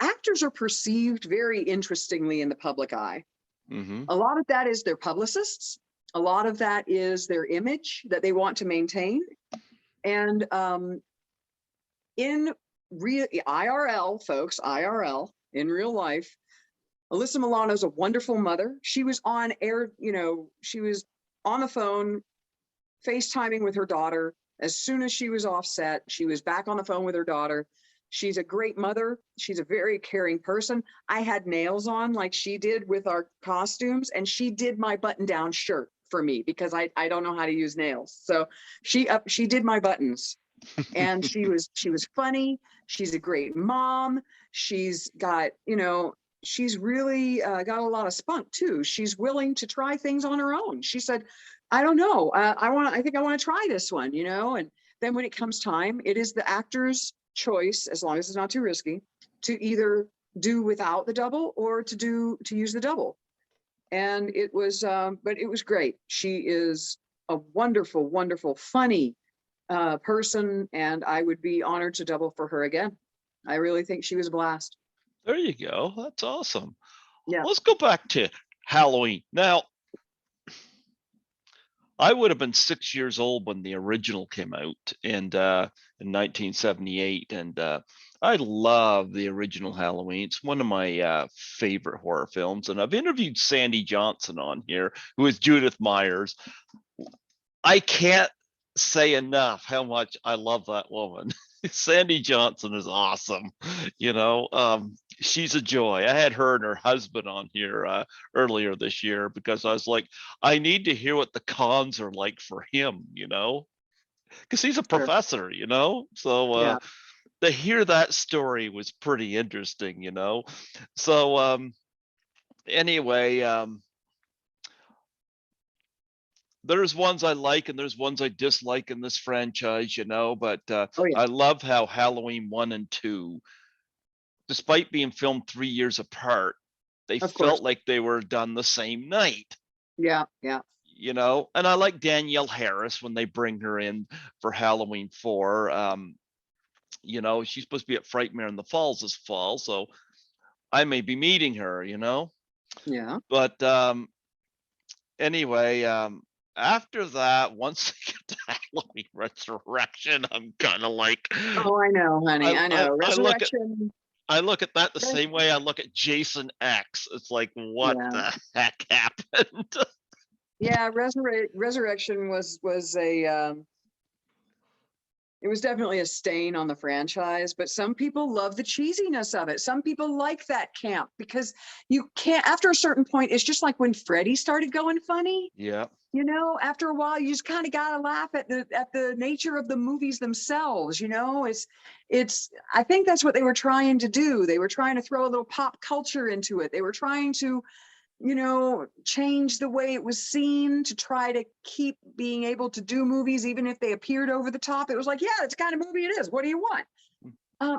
actors are perceived very interestingly in the public eye, a lot of that is their publicists. A lot of that is their image that they want to maintain. And in real IRL, folks, IRL, in real life, Alyssa Milano's a wonderful mother. She was on air, she was on the phone, FaceTiming with her daughter. As soon as she was off set, she was back on the phone with her daughter. She's a great mother. She's a very caring person. I had nails on like she did with our costumes, and she did my button-down shirt for me because I don't know how to use nails. So she did my buttons. And she was funny. She's a great mom. She's got, she's really got a lot of spunk too. She's willing to try things on her own. She said, I don't know. I think I want to try this one, and then when it comes time, it is the actor's choice, as long as it's not too risky, to either do without the double or to use the double. And it was, but it was great. She is a wonderful, wonderful, funny person, and I would be honored to double for her again. I really think she was a blast.
There you go. That's awesome.
Yeah.
Let's go back to Halloween. Now, I would have been 6 years old when the original came out in 1978, and I love the original Halloween. It's one of my favorite horror films, and I've interviewed Sandy Johnson on here, who is Judith Myers. I can't say enough how much I love that woman. Sandy Johnson is awesome. She's a joy. I had her and her husband on here earlier this year because I was like, I need to hear what the cons are like for him, because he's a professor, so
Yeah.
to hear that story was pretty interesting, so anyway, there's ones I like and there's ones I dislike in this franchise, but
Oh yeah.
I love how Halloween 1 and 2, despite being filmed 3 years apart, they
Of
felt
course.
like they were done the same night,
Yeah. Yeah.
and I like Danielle Harris when they bring her in for Halloween 4. She's supposed to be at Frightmare in the Falls this fall, so I may be meeting her,
Yeah.
but anyway, after that, once they get to Halloween Resurrection, I'm kind of like,
Oh, I know, honey. I know. Resurrection.
I look at that the same way I look at Jason X. It's like, what
Yeah.
the heck happened?
Yeah. Resurrection was a it was definitely a stain on the franchise, but some people love the cheesiness of it. Some people like that camp because you can't, after a certain point, it's just like when Freddy started going funny.
Yeah.
After a while, you just kind of gotta laugh at the nature of the movies themselves. I think that's what they were trying to do. They were trying to throw a little pop culture into it. They were trying to change the way it was seen to try to keep being able to do movies, even if they appeared over the top. It was like, yeah, that's the kind of movie it is. What do you want?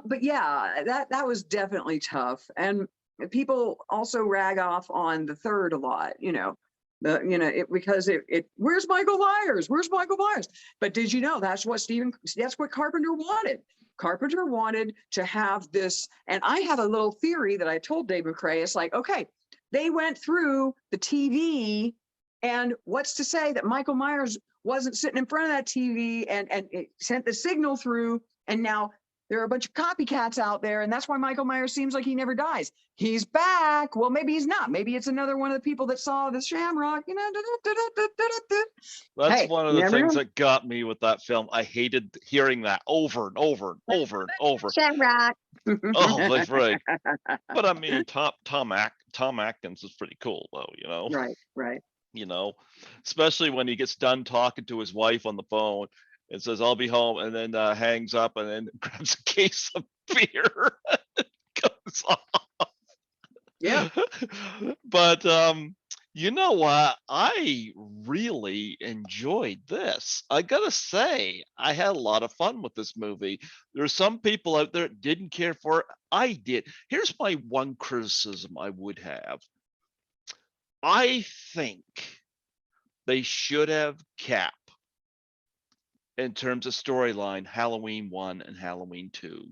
But yeah, that was definitely tough. And people also rag off on the third a lot, because it where's Michael Myers? Where's Michael Myers? But did you know that's what Carpenter wanted? Carpenter wanted to have this, and I have a little theory that I told Dave McCrae. It's like, okay, they went through the TV, and what's to say that Michael Myers wasn't sitting in front of that TV and it sent the signal through, and now there are a bunch of copycats out there, and that's why Michael Myers seems like he never dies. He's back. Well, maybe he's not. Maybe it's another one of the people that saw the Shamrock.
That's one of the things
know.
that got me with that film. I hated hearing that over and over and over and over.
Shamrock.
Oh, that's right. But I mean, Tom Atkins is pretty cool, though.
Right.
Especially when he gets done talking to his wife on the phone and says, "I'll be home," and then hangs up and then grabs a case of beer and goes off.
Yeah.
But you know what? I really enjoyed this. I gotta say, I had a lot of fun with this movie. There are some people out there that didn't care for it. I did. Here's my one criticism I would have. I think they should have kept, in terms of storyline, Halloween 1 and Halloween 2,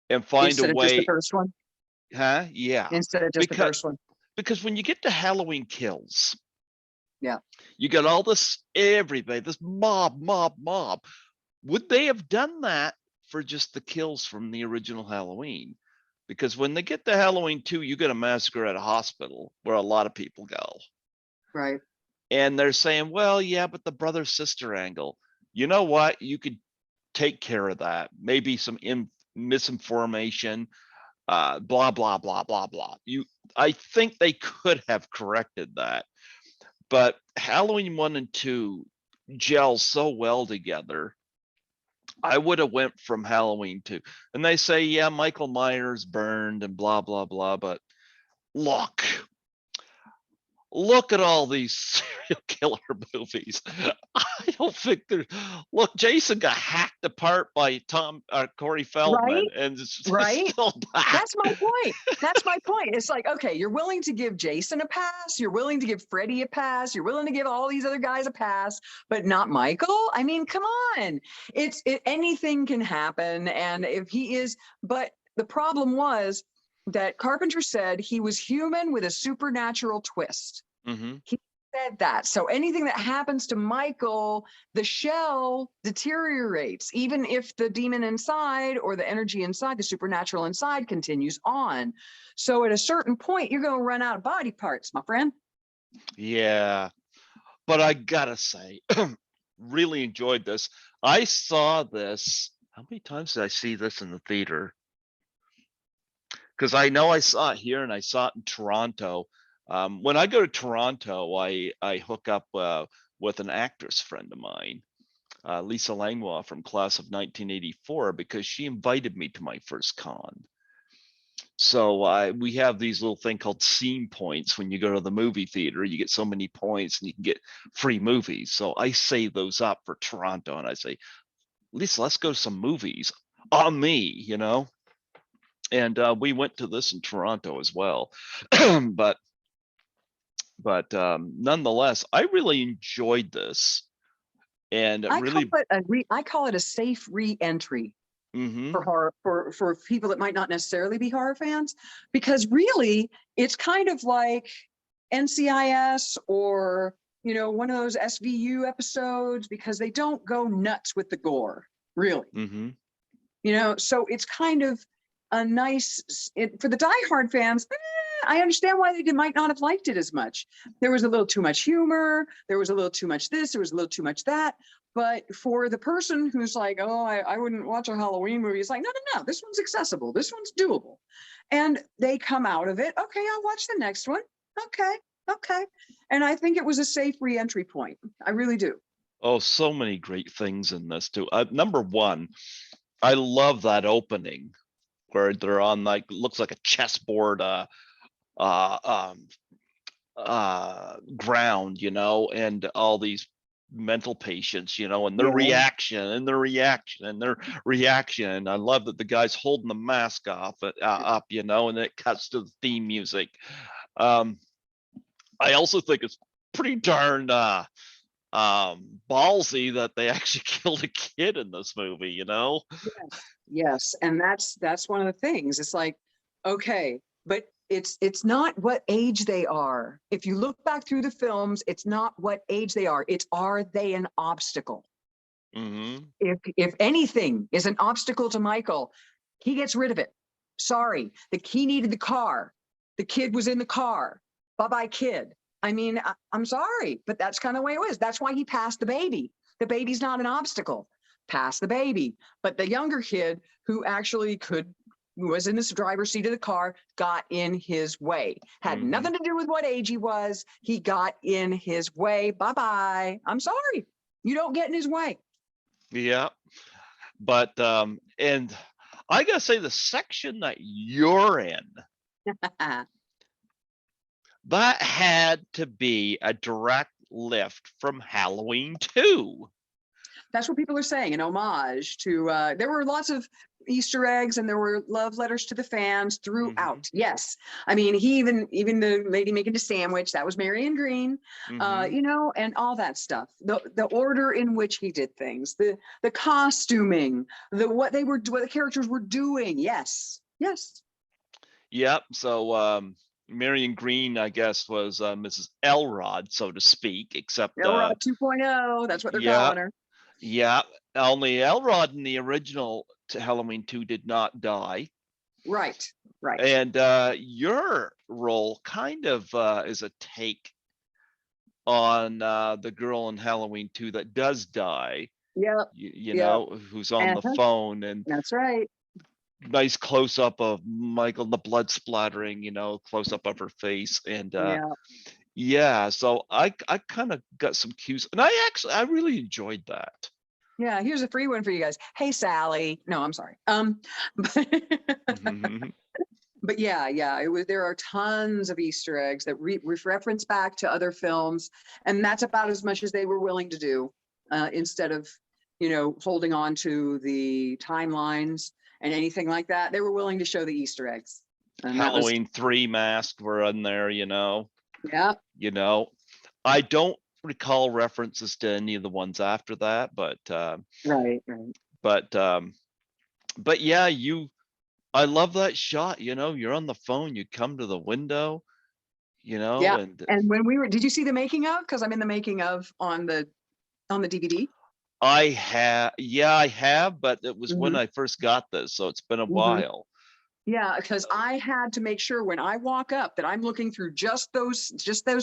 and find
Instead
a
of just the
way.
first one.
Huh? Yeah.
Instead of just the first one.
Because when you get to Halloween Kills,
Yeah.
you got all this, everybody, this mob. Would they have done that for just the kills from the original Halloween? Because when they get to Halloween 2, you get a massacre at a hospital where a lot of people go.
Right.
And they're saying, well, yeah, but the brother sister angle. You know what? You could take care of that. Maybe some misinformation, blah, blah, blah, blah, blah. I think they could have corrected that. But Halloween 1 and 2 gel so well together. I would have went from Halloween 2. And they say, yeah, Michael Myers burned and blah, blah, blah. But look, look at all these serial killer movies. I don't think there's, look, Jason got hacked apart by Corey Feldman
Right?
and it's
Right?
still back.
That's my point. That's my point. It's like, okay, you're willing to give Jason a pass. You're willing to give Freddie a pass. You're willing to give all these other guys a pass, but not Michael. I mean, come on. Anything can happen. And if he is, but the problem was that Carpenter said he was human with a supernatural twist.
Mhm.
He said that. So anything that happens to Michael, the shell deteriorates, even if the demon inside or the energy inside, the supernatural inside continues on. So at a certain point, you're going to run out of body parts, my friend.
Yeah. But I gotta say, really enjoyed this. I saw this. How many times did I see this in the theater? Because I know I saw it here and I saw it in Toronto. When I go to Toronto, I hook up with an actress friend of mine, Lisa Langlois from class of 1984, because she invited me to my first con. So we have these little thing called scene points. When you go to the movie theater, you get so many points and you can get free movies. So I save those up for Toronto and I say, Lisa, let's go to some movies on me, you know? And we went to this in Toronto as well. but nonetheless, I really enjoyed this. And it really,
I call it a safe re-entry
mhm,
for horror, for people that might not necessarily be horror fans, because really it's kind of like NCIS or, you know, one of those SVU episodes, because they don't go nuts with the gore, really.
mhm,
You know, so it's kind of a nice, for the diehard fans, I understand why they might not have liked it as much. There was a little too much humor, there was a little too much this, there was a little too much that. But for the person who's like, oh, I wouldn't watch a Halloween movie, it's like, no, no, no, this one's accessible, this one's doable. And they come out of it, okay, I'll watch the next one. Okay, okay. And I think it was a safe re-entry point. I really do.
oh, so many great things in this too. Number one, I love that opening where they're on, like, looks like a chessboard uh um ground, you know, and all these mental patients, you know, and their
Yeah.
reaction and their reaction and their reaction. And I love that the guy's holding the mask off up, you know, and then it cuts to the theme music. um I also think it's pretty darn ballsy that they actually killed a kid in this movie, you know.
Yes, yes, and that's one of the things. It's like, okay, but it's not what age they are. If you look back through the films, it's not what age they are. It's, are they an obstacle?
Mm-hmm.
If anything is an obstacle to Michael, he gets rid of it. Sorry, he needed the car. The kid was in the car. Bye-bye, kid. I mean, I'm sorry, but that's kind of the way it was. That's why he passed the baby. The baby's not an obstacle. Pass the baby. But the younger kid who actually who was in the driver's seat of the car, got in his way. Had
Mm-hmm.
nothing to do with what age he was. He got in his way. Bye-bye. I'm sorry. You don't get in his way.
Yeah. But and I gotta say, the section that you're in, that had to be a direct lift from Halloween 2.
That's what people are saying, an homage to, there were lots of Easter eggs and there were love letters to the fans throughout. Yes. I mean, even the lady making the sandwich, that was Marian Green,
Mm-hmm.
you know, and all that stuff. The order in which he did things, the costuming, what the characters were doing. Yes. Yes.
Yep. So Marion Green, I guess, was Mrs. Elrod, so to speak, except
Elrod 2.0, that's what they're
yeah,
calling her.
yeah. Only Elrod in the original Halloween 2 did not die.
Right. Right.
And your role kind of is a take on the girl in Halloween 2 that does die.
Yep.
You
Yep.
know, who's on the phone, and
That's right.
nice close up of Michael, the blood splattering, you know, close up of her face. And
Yeah.
yeah, so I kind of got some cues, and I really enjoyed that.
Yeah, here's a free one for you guys. Hey, Sally. No, I'm sorry. But yeah, it was. There are tons of Easter eggs that reference back to other films, and that's about as much as they were willing to do, instead of, holding on to the timelines and anything like that. They were willing to show the Easter eggs, and that was
Halloween 3 masks were in there,
yeah,
I don't recall references to any of the ones after that, but
right.
but um but yeah, I love that shot, you're on the phone, you come to the window,
Yeah,
and
and when we were, did you see the making of? Because I'm in the making of on the DVD.
I have, but it was when I first got this, so it's been a
Hmm.
while.
Yeah, because I had to make sure when I walk up that I'm looking through just those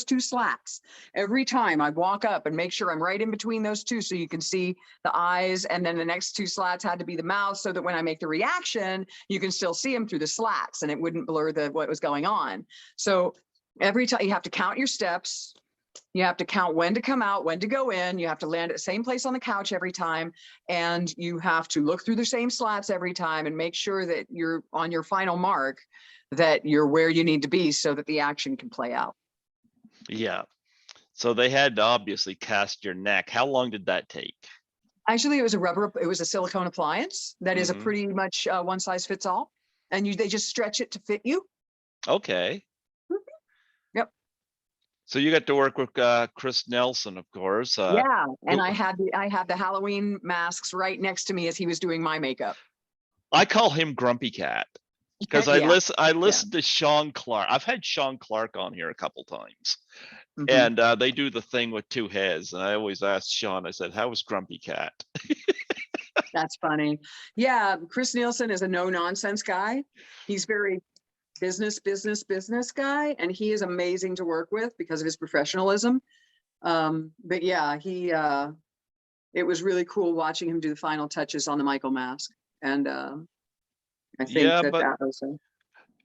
two slats every time I walk up, and make sure I'm right in between those two so you can see the eyes, and then the next two slats had to be the mouth so that when I make the reaction, you can still see them through the slats and it wouldn't blur what was going on. So every time you have to count your steps. You have to count when to come out, when to go in. You have to land at the same place on the couch every time. And you have to look through the same slats every time and make sure that you're on your final mark, that you're where you need to be so that the action can play out.
Yeah. So they had to obviously cast your neck. How long did that take?
Actually, it was a silicone appliance that is a
Mhm.
pretty much one size fits all. And they just stretch it to fit you.
Okay.
Yep.
So you got to work with Chris Nelson, of course.
Yeah. And
Who
I had the Halloween masks right next to me as he was doing my makeup.
I call him Grumpy Cat because I
Yeah.
listen to Sean Clark. I've had Sean Clark on here a couple times,
Mhm.
and they do the thing with two heads, and I always ask Sean. I said, "How was Grumpy Cat?"
That's funny. Yeah, Chris Nielsen is a no nonsense guy. He's very business guy, and he is amazing to work with because of his professionalism. But yeah, it was really cool watching him do the final touches on the Michael mask, and I think
Yeah, but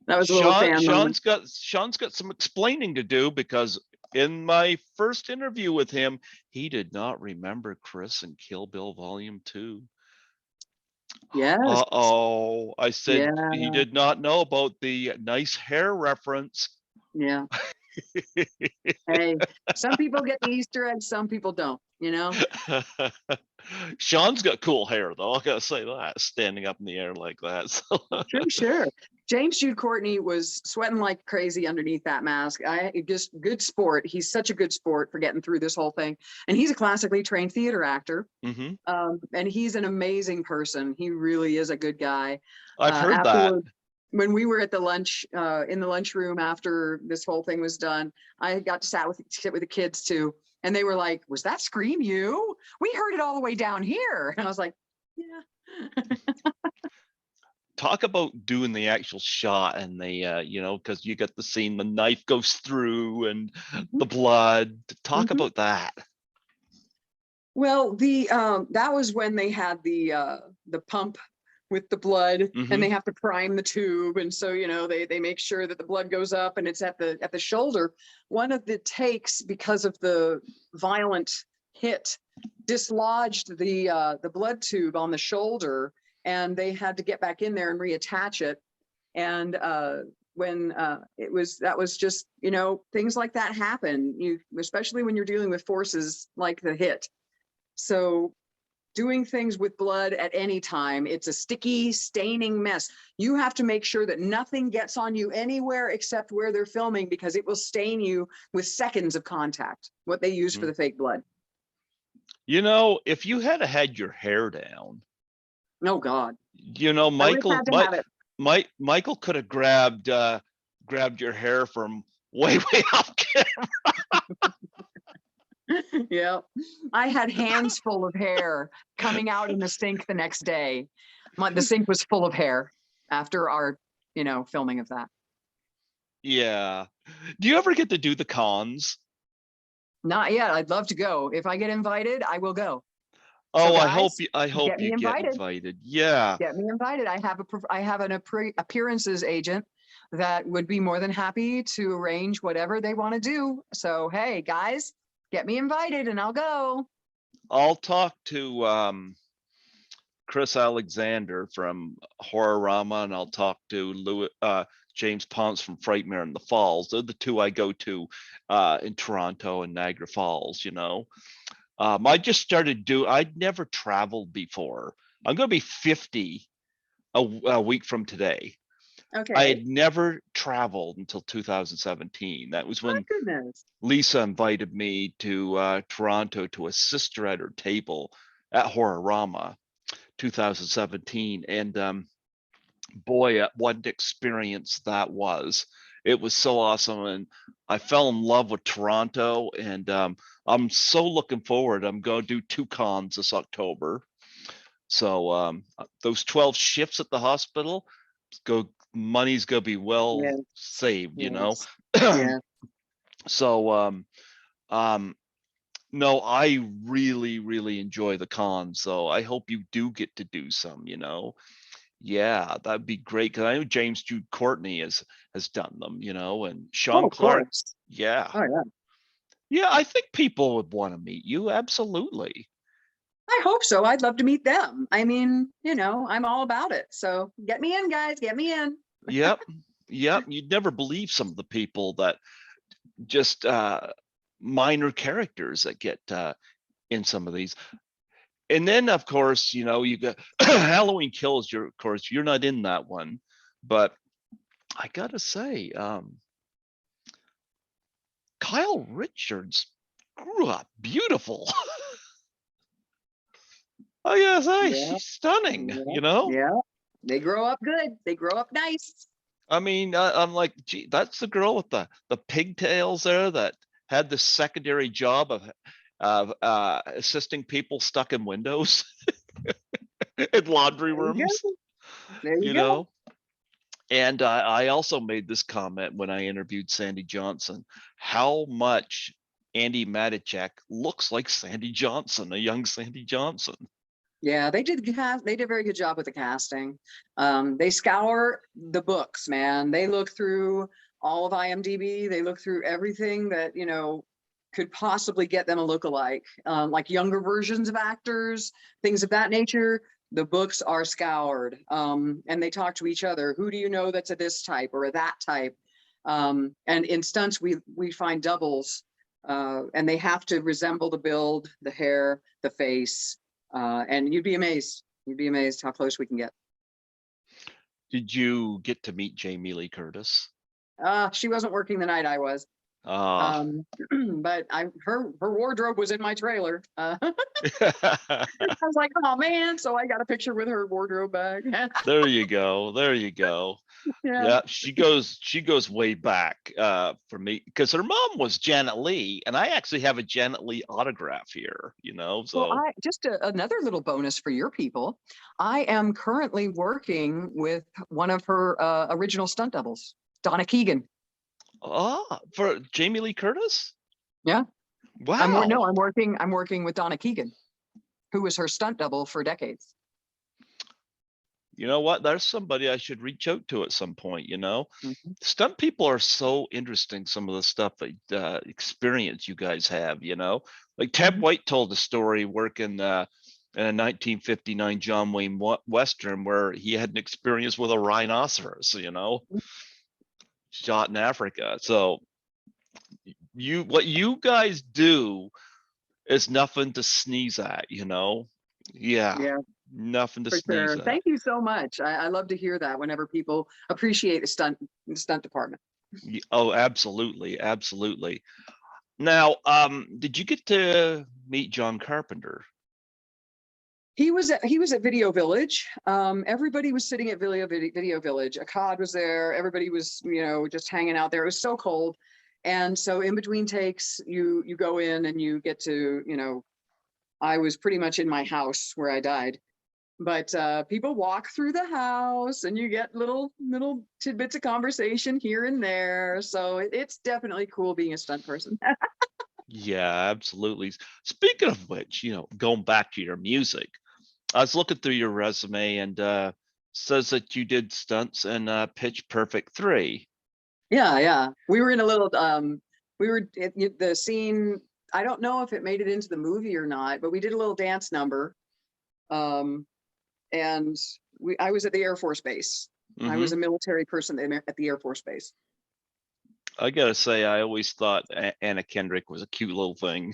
that was a little fan moment.
Sean's got some explaining to do because in my first interview with him, he did not remember Chris and Kill Bill Volume 2.
Yes,
Uh-oh. I said
yeah,
he did not know about the nice hair reference.
yeah. Hey, some people get the Easter eggs, some people don't.
Sean's got cool hair though. I gotta say that, standing up in the air like that. So
Sure. James Jude Courtney was sweating like crazy underneath that mask. Just good sport. He's such a good sport for getting through this whole thing. And he's a classically trained theater actor.
Mhm.
And he's an amazing person. He really is a good guy.
I've heard that.
Afterward, when we were at the lunch, in the lunchroom after this whole thing was done, I got to sit with the kids too. And they were like, "Was that scream you? We heard it all the way down here." And I was like, "Yeah."
Talk about doing the actual shot and because you get the scene, the knife goes through and the blood. Talk
Mhm.
about that.
Well, that was when they had the pump with the blood, and they
Hmm.
have to prime the tube, and so they make sure that the blood goes up and it's at the shoulder. One of the takes, because of the violent hit, dislodged the blood tube on the shoulder, and they had to get back in there and reattach it. And when that was just things like that happen. Especially when you're dealing with forces like the hit. So doing things with blood at any time, it's a sticky, staining mess. You have to make sure that nothing gets on you anywhere except where they're filming, because it will stain you with seconds of contact, what they use for the fake blood.
If you had your hair down,
Oh, God. I would have had to have it.
Michael could have grabbed your hair from way off camera.
Yeah. I had hands full of hair coming out in the sink the next day. The sink was full of hair after our, filming of that.
Yeah. Do you ever get to do the cons?
Not yet. I'd love to go. If I get invited, I will go. So
Oh,
guys,
I hope
get me
you get
invited.
invited. Yeah.
Get me invited. I have an appearances agent that would be more than happy to arrange whatever they want to do. So hey, guys, get me invited and I'll go.
I'll talk to Chris Alexander from Horrorama, and I'll talk to James Ponce from Frightmare in the Falls. They're the two I go to in Toronto and Niagara Falls. I just I'd never traveled before. I'm going to be 50 a week from today. I
Okay.
had never traveled until 2017. That was
Oh,
when
goodness.
Lisa invited me to Toronto to assist her at her table at Horrorama 2017. And boy, what an experience that was. It was so awesome. And I fell in love with Toronto. And I'm so looking forward. I'm going to do 2 cons this October. So those 12 shifts at the hospital, money's going to be well
Yes,
saved,
yes, yes.
So no, I really, really enjoy the cons. So I hope you do get to do some, Yeah, that'd be great. Cause I know James Jude Courtney has done them, and
Oh,
Sean
of
Clark.
course.
Yeah.
Oh, yeah.
Yeah, I think people would want to meet you. Absolutely.
I hope so. I'd love to meet them. I mean, I'm all about it. So get me in, guys. Get me in.
Yep. Yep. You'd never believe some of the people that just minor characters that get in some of these. And then of course, you got Halloween Kills, of course, you're not in that one, but I gotta say, Kyle Richards grew up beautiful. I gotta say,
Yeah,
she's stunning,
yeah, yeah. They grow up good. They grow up nice.
I mean, I'm like, gee, that's the girl with the pigtails there that had the secondary job of assisting people stuck in windows in laundry
There you
rooms,
go. There you
you
go.
know. And I also made this comment when I interviewed Sandy Johnson, how much Andy Matichak looks like Sandy Johnson, a young Sandy Johnson.
Yeah, they did a very good job with the casting. They scour the books, man. They look through all of IMDb. They look through everything that, could possibly get them a lookalike, like younger versions of actors, things of that nature. The books are scoured, and they talk to each other. Who do you know that's a this type or a that type? And in stunts, we find doubles, and they have to resemble the build, the hair, the face. And you'd be amazed. You'd be amazed how close we can get.
Did you get to meet Jamie Lee Curtis?
She wasn't working the night I was. But her wardrobe was in my trailer. I was like, oh man, so I got a picture with her wardrobe bag.
There you go. There you go. Yeah, she goes way back for me because her mom was Janet Leigh, and I actually have a Janet Leigh autograph here, so
Well, just another little bonus for your people. I am currently working with one of her original stunt doubles, Donna Keegan.
For Jamie Lee Curtis?
Yeah.
Wow.
I'm working with Donna Keegan, who was her stunt double for decades.
You know what? There's somebody I should reach out to at some point,
Mm-hmm.
Stunt people are so interesting, some of the stuff that experience you guys have, Like Ted White told a story working in a 1959 John Wayne Western where he had an experience with a rhinoceros, shot in Africa. So what you guys do is nothing to sneeze at, Yeah. Nothing to
For
sneeze
sure.
at.
Thank you so much. I love to hear that whenever people appreciate the stunt department.
Oh, absolutely, absolutely. Now, did you get to meet John Carpenter?
He was at Video Village. Everybody was sitting at Video Village. Akkad was there. Everybody was, just hanging out there. It was so cold. And so in between takes, you go in and you get to, I was pretty much in my house where I died. But people walk through the house and you get little tidbits of conversation here and there. So it's definitely cool being a stunt person.
Yeah, absolutely. Speaking of which, going back to your music, I was looking through your resume and says that you did stunts in Pitch Perfect 3.
Yeah. We were in a little, we were at the scene I don't know if it made it into the movie or not, but we did a little dance number. And I was at the Air Force Base. I was a military person at the Air Force Base.
I gotta say, I always thought Anna Kendrick was a cute little thing.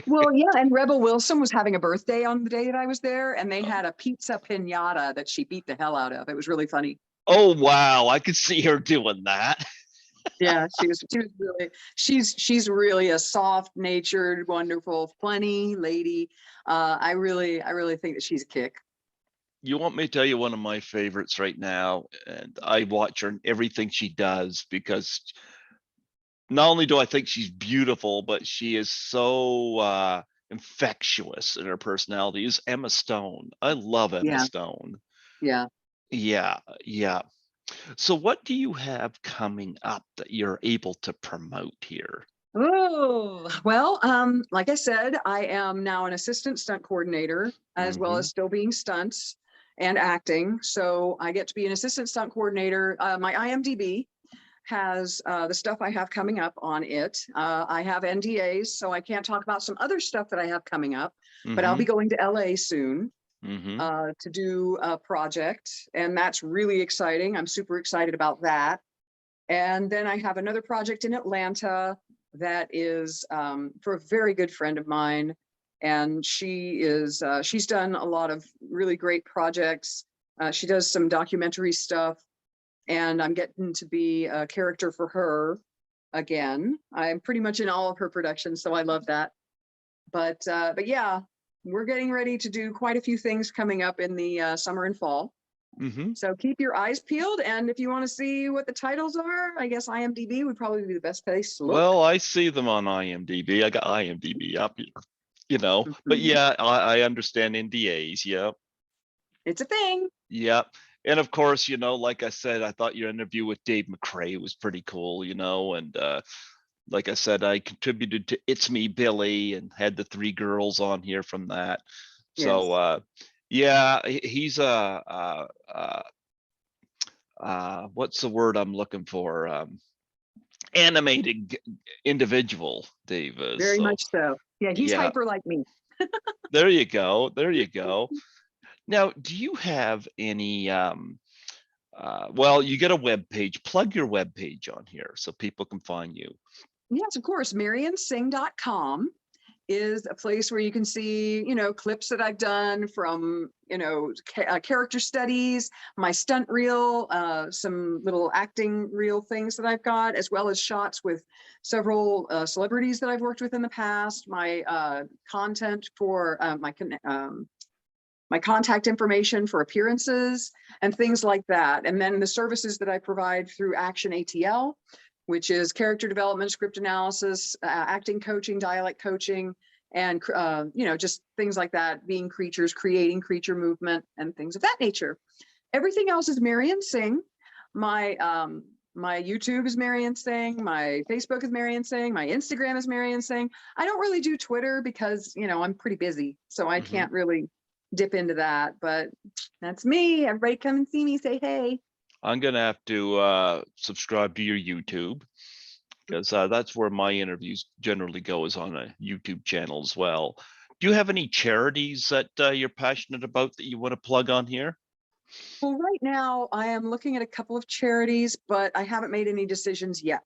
Well, yeah, and Rebel Wilson was having a birthday on the day that I was there, and they had a pizza pinata that she beat the hell out of. It was really funny.
Oh wow, I could see her doing that.
Yeah, she was really, she's really a soft-natured, wonderful, funny lady. I really think that she's a kick.
You want me to tell you one of my favorites right now, and I watch her in everything she does because not only do I think she's beautiful, but she is so infectious in her personality, is Emma Stone. I love Emma
Yeah,
Stone.
yeah.
Yeah, yeah. So what do you have coming up that you're able to promote here?
Oh, well, like I said, I am now an assistant stunt coordinator, as well as still being stunts and acting. So I get to be an assistant stunt coordinator. My IMDb has the stuff I have coming up on it. I have NDAs, so I can't talk about some other stuff that I have coming up, but I'll be going to LA soon to do a project, and that's really exciting. I'm super excited about that. And then I have another project in Atlanta that is for a very good friend of mine. And she's done a lot of really great projects. She does some documentary stuff, and I'm getting to be a character for her again. I'm pretty much in all of her productions, so I love that. But yeah, we're getting ready to do quite a few things coming up in the summer and fall. So keep your eyes peeled, and if you want to see what the titles are, I guess IMDb would probably be the best place to look.
Well, I see them on IMDb. I got IMDb up here, but yeah, I understand NDAs. Yeah.
It's a thing.
Yeah. And of course, like I said, I thought your interview with Dave McCrae was pretty cool, and like I said, I contributed to It's Me Billy and had the three girls on here from that.
Yes.
So yeah, he's what's the word I'm looking for? Animated individual, Dave is.
Very much so. Yeah, he's hyper like me.
There you go. There you go. Now, do you have any well, you get a web page. Plug your web page on here so people can find you.
Yes, of course. MarianSing.com is a place where you can see, clips that I've done from, character studies, my stunt reel, some little acting reel things that I've got, as well as shots with several celebrities that I've worked with in the past, my content for my contact information for appearances and things like that. And then the services that I provide through Action ATL, which is character development, script analysis, acting coaching, dialect coaching, and just things like that, being creatures, creating creature movement and things of that nature. Everything else is Marian Sing. My YouTube is Marian Sing. My Facebook is Marian Sing. My Instagram is Marian Sing. I don't really do Twitter because, I'm pretty busy. So I can't really dip into that, but that's me. Everybody come and see me, say hey.
I'm gonna have to subscribe to your YouTube because that's where my interviews generally go, is on a YouTube channel as well. Do you have any charities that you're passionate about that you want to plug on here?
Well, right now I am looking at a couple of charities, but I haven't made any decisions yet.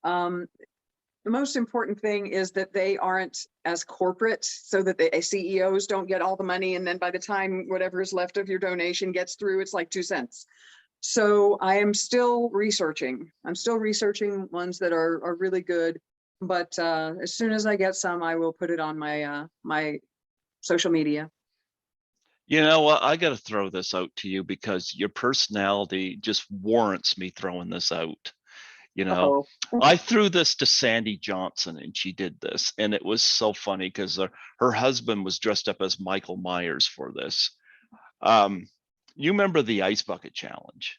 The most important thing is that they aren't as corporate, so that the CEOs don't get all the money, and then by the time whatever is left of your donation gets through, it's like 2 cents. So I am still researching. I'm still researching ones that are really good, but as soon as I get some, I will put it on my my social media.
You know what? I got to throw this out to you because your personality just warrants me throwing this out.
Uh-oh.
I threw this to Sandy Johnson and she did this, and it was so funny because her husband was dressed up as Michael Myers for this. You remember the ice bucket challenge?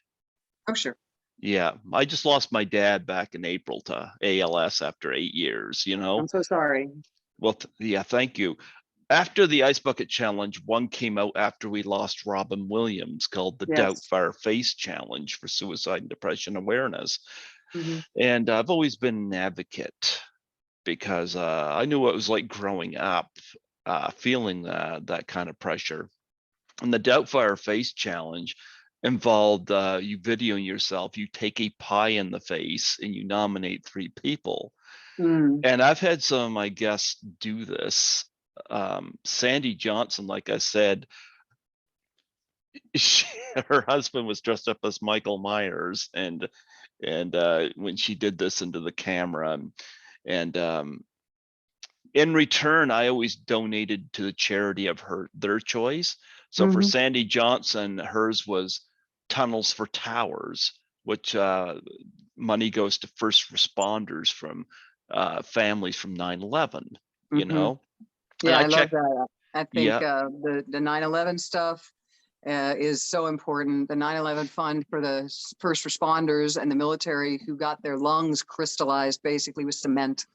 Oh, sure.
Yeah, I just lost my dad back in April to ALS after 8 years.
I'm so sorry.
Well, yeah, thank you. After the ice bucket challenge, one came out after we lost Robin Williams called the
Yes.
Doubtfire Face Challenge for Suicide and Depression Awareness.
Mm-hmm.
And I've always been an advocate because I knew what it was like growing up, feeling that kind of pressure. And the Doubtfire Face Challenge involved you videoing yourself. You take a pie in the face and you nominate 3 people.
Mm.
And I've had some of my guests do this. Sandy Johnson, like I said, her husband was dressed up as Michael Myers, and when she did this into the camera, and in return, I always donated to the charity of their choice. So for
Mhm.
Sandy Johnson, hers was Tunnels for Towers, which money goes to first responders from families from 9/11. You
Mhm.
know, and
Yeah,
I
I love
checked.
that. I think
Yeah.
the 9/11 stuff is so important. The 9/11 fund for the first responders and the military who got their lungs crystallized basically with cement.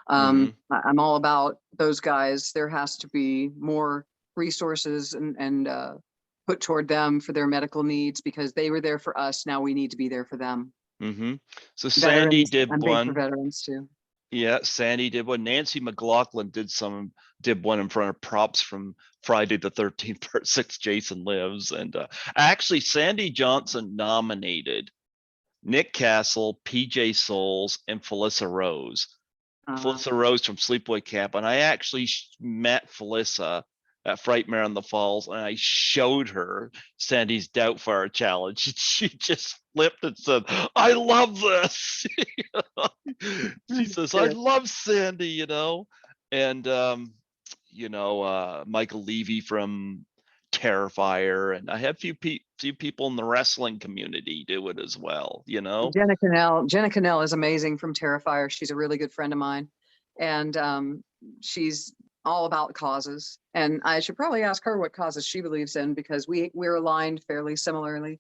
Hmm.
I'm all about those guys. There has to be more resources and put toward them for their medical needs because they were there for us. Now we need to be there for them.
Hmm. So Sandy
Veterans,
did
I'm big for
one.
veterans too.
Yeah, Sandy did one. Nancy McLaughlin did one in front of props from Friday the 13th Part 6 Jason Lives. And actually Sandy Johnson nominated Nick Castle, PJ Souls, and Felissa Rose.
Uh,
Felissa Rose from Sleepaway Camp. And I actually met Felissa at Frightmare on the Falls, and I showed her Sandy's Doubtfire challenge. She just flipped and said, "I love this." She says, "I
good.
love Sandy," and Michael Levy from Terrifier, and I have few people in the wrestling community do it as well.
Jenna Cannell is amazing from Terrifier. She's a really good friend of mine. And she's all about causes. And I should probably ask her what causes she believes in because we're aligned fairly similarly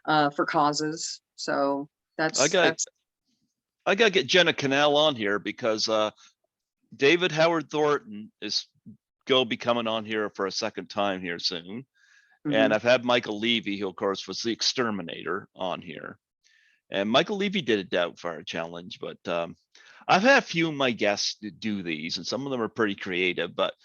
for causes. So
I got
that's
I got to get Jenna Cannell on here because David Howard Thornton is going to be coming on here for a second time here soon. And
mhm.
I've had Michael Levy, who of course was the exterminator, on here. And Michael Levy did a Doubtfire challenge, but I've had a few of my guests do these, and some of them are pretty creative. But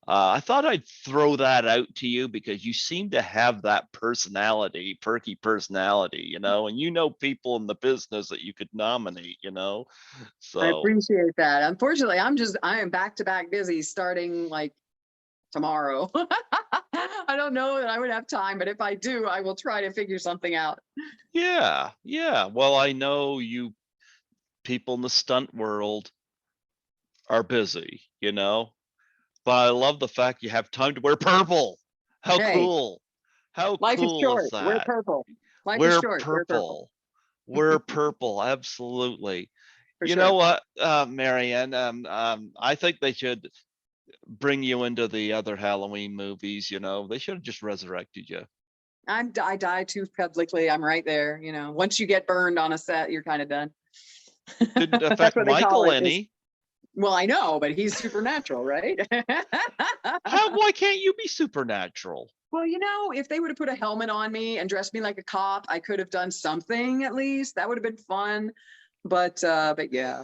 I thought I'd throw that out to you because you seem to have that personality, perky personality, and people in the business that you could nominate.
I
So
appreciate that. Unfortunately, I am back to back busy starting like tomorrow. I don't know that I would have time, but if I do, I will try to figure something out.
yeah, yeah. Well, I know you people in the stunt world are busy, but I love the fact you have time to wear purple. How
Hey,
cool. How
life is
cool is
short. We're
that?
purple. Life is
We're
short. We're purple
purple. We're purple. Absolutely.
for
You know
sure.
what, Marianne? I think they should bring you into the other Halloween movies. They should have just resurrected you.
I die too publicly. I'm right there. Once you get burned on a set, you're kind of done.
Didn't
That's
affect
what they call
Michael
it.
any.
Well, I know, but he's supernatural, right?
Why can't you be supernatural?
Well, if they would have put a helmet on me and dressed me like a cop, I could have done something at least. That would have been fun. But yeah.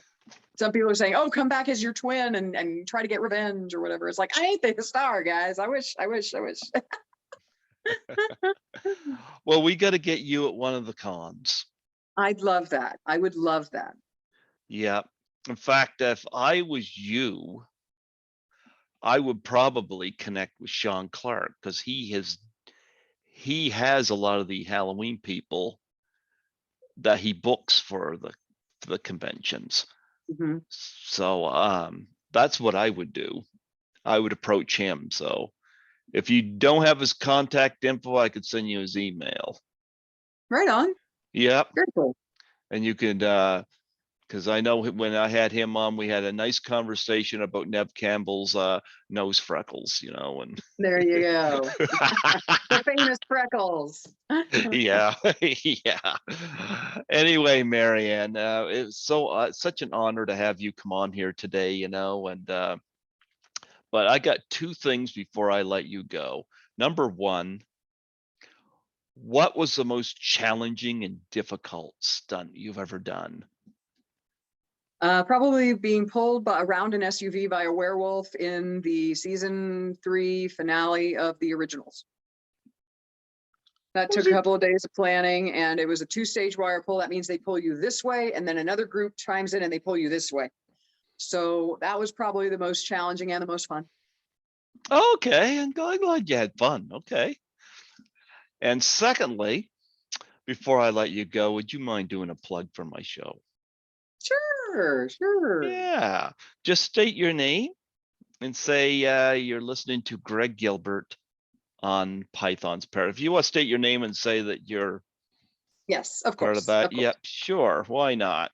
Some people are saying, "Oh, come back as your twin and try to get revenge or whatever." It's like, I ain't the star, guys. I wish.
Well, we got to get you at one of the cons.
I'd love that. I would love that.
Yeah. In fact, if I was you, I would probably connect with Sean Clark because he has a lot of the Halloween people that he books for the conventions.
Hmm.
So that's what I would do. I would approach him. So if you don't have his contact info, I could send you his email.
Right on.
Yep.
Very cool.
And you could because I know when I had him on, we had a nice conversation about Nev Campbell's nose freckles, and
There you go. The famous freckles.
yeah, yeah. Anyway, Marianne, it was such an honor to have you come on here today, and but I got 2 things before I let you go. Number one, what was the most challenging and difficult stunt you've ever done?
Probably being pulled around an SUV by a werewolf in the season 3 finale of the originals. That took a couple of days of planning, and it was a 2-stage wire pull. That means they pull you this way, and then another group chimes in and they pull you this way. So that was probably the most challenging and the most fun.
Okay, and glad you had fun. Okay. And secondly, before I let you go, would you mind doing a plug for my show?
Sure.
Yeah, just state your name and say you're listening to Greg Gilbert on Python's Paradise. If you want to state your name and say that you're
Yes, of
part
course.
of that,
Of course.
yep, sure, why not?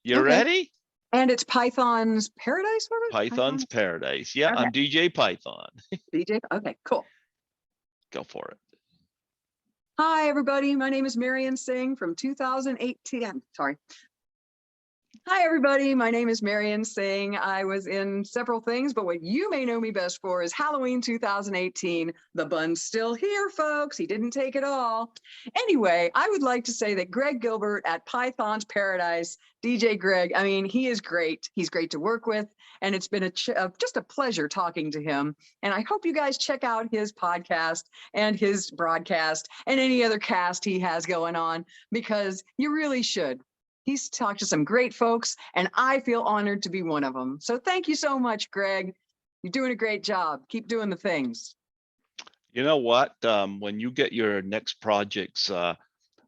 You
Okay.
ready?
And it's Python's Paradise, was it?
Python's Paradise. Yeah,
Okay.
I'm DJ Python.
DJ. Okay, cool.
Go for it.
Hi, everybody. My name is Marian Sing from 2018. Sorry. Hi, everybody. My name is Marian Sing. I was in several things, but what you may know me best for is Halloween 2018. The bun's still here, folks. He didn't take it all. Anyway, I would like to say that Greg Gilbert at Python's Paradise, DJ Greg, I mean, he is great. He's great to work with, and it's been just a pleasure talking to him. And I hope you guys check out his podcast and his broadcast and any other cast he has going on, because you really should. He's talked to some great folks, and I feel honored to be one of them. So thank you so much, Greg. You're doing a great job. Keep doing the things.
You know what? When you get your next projects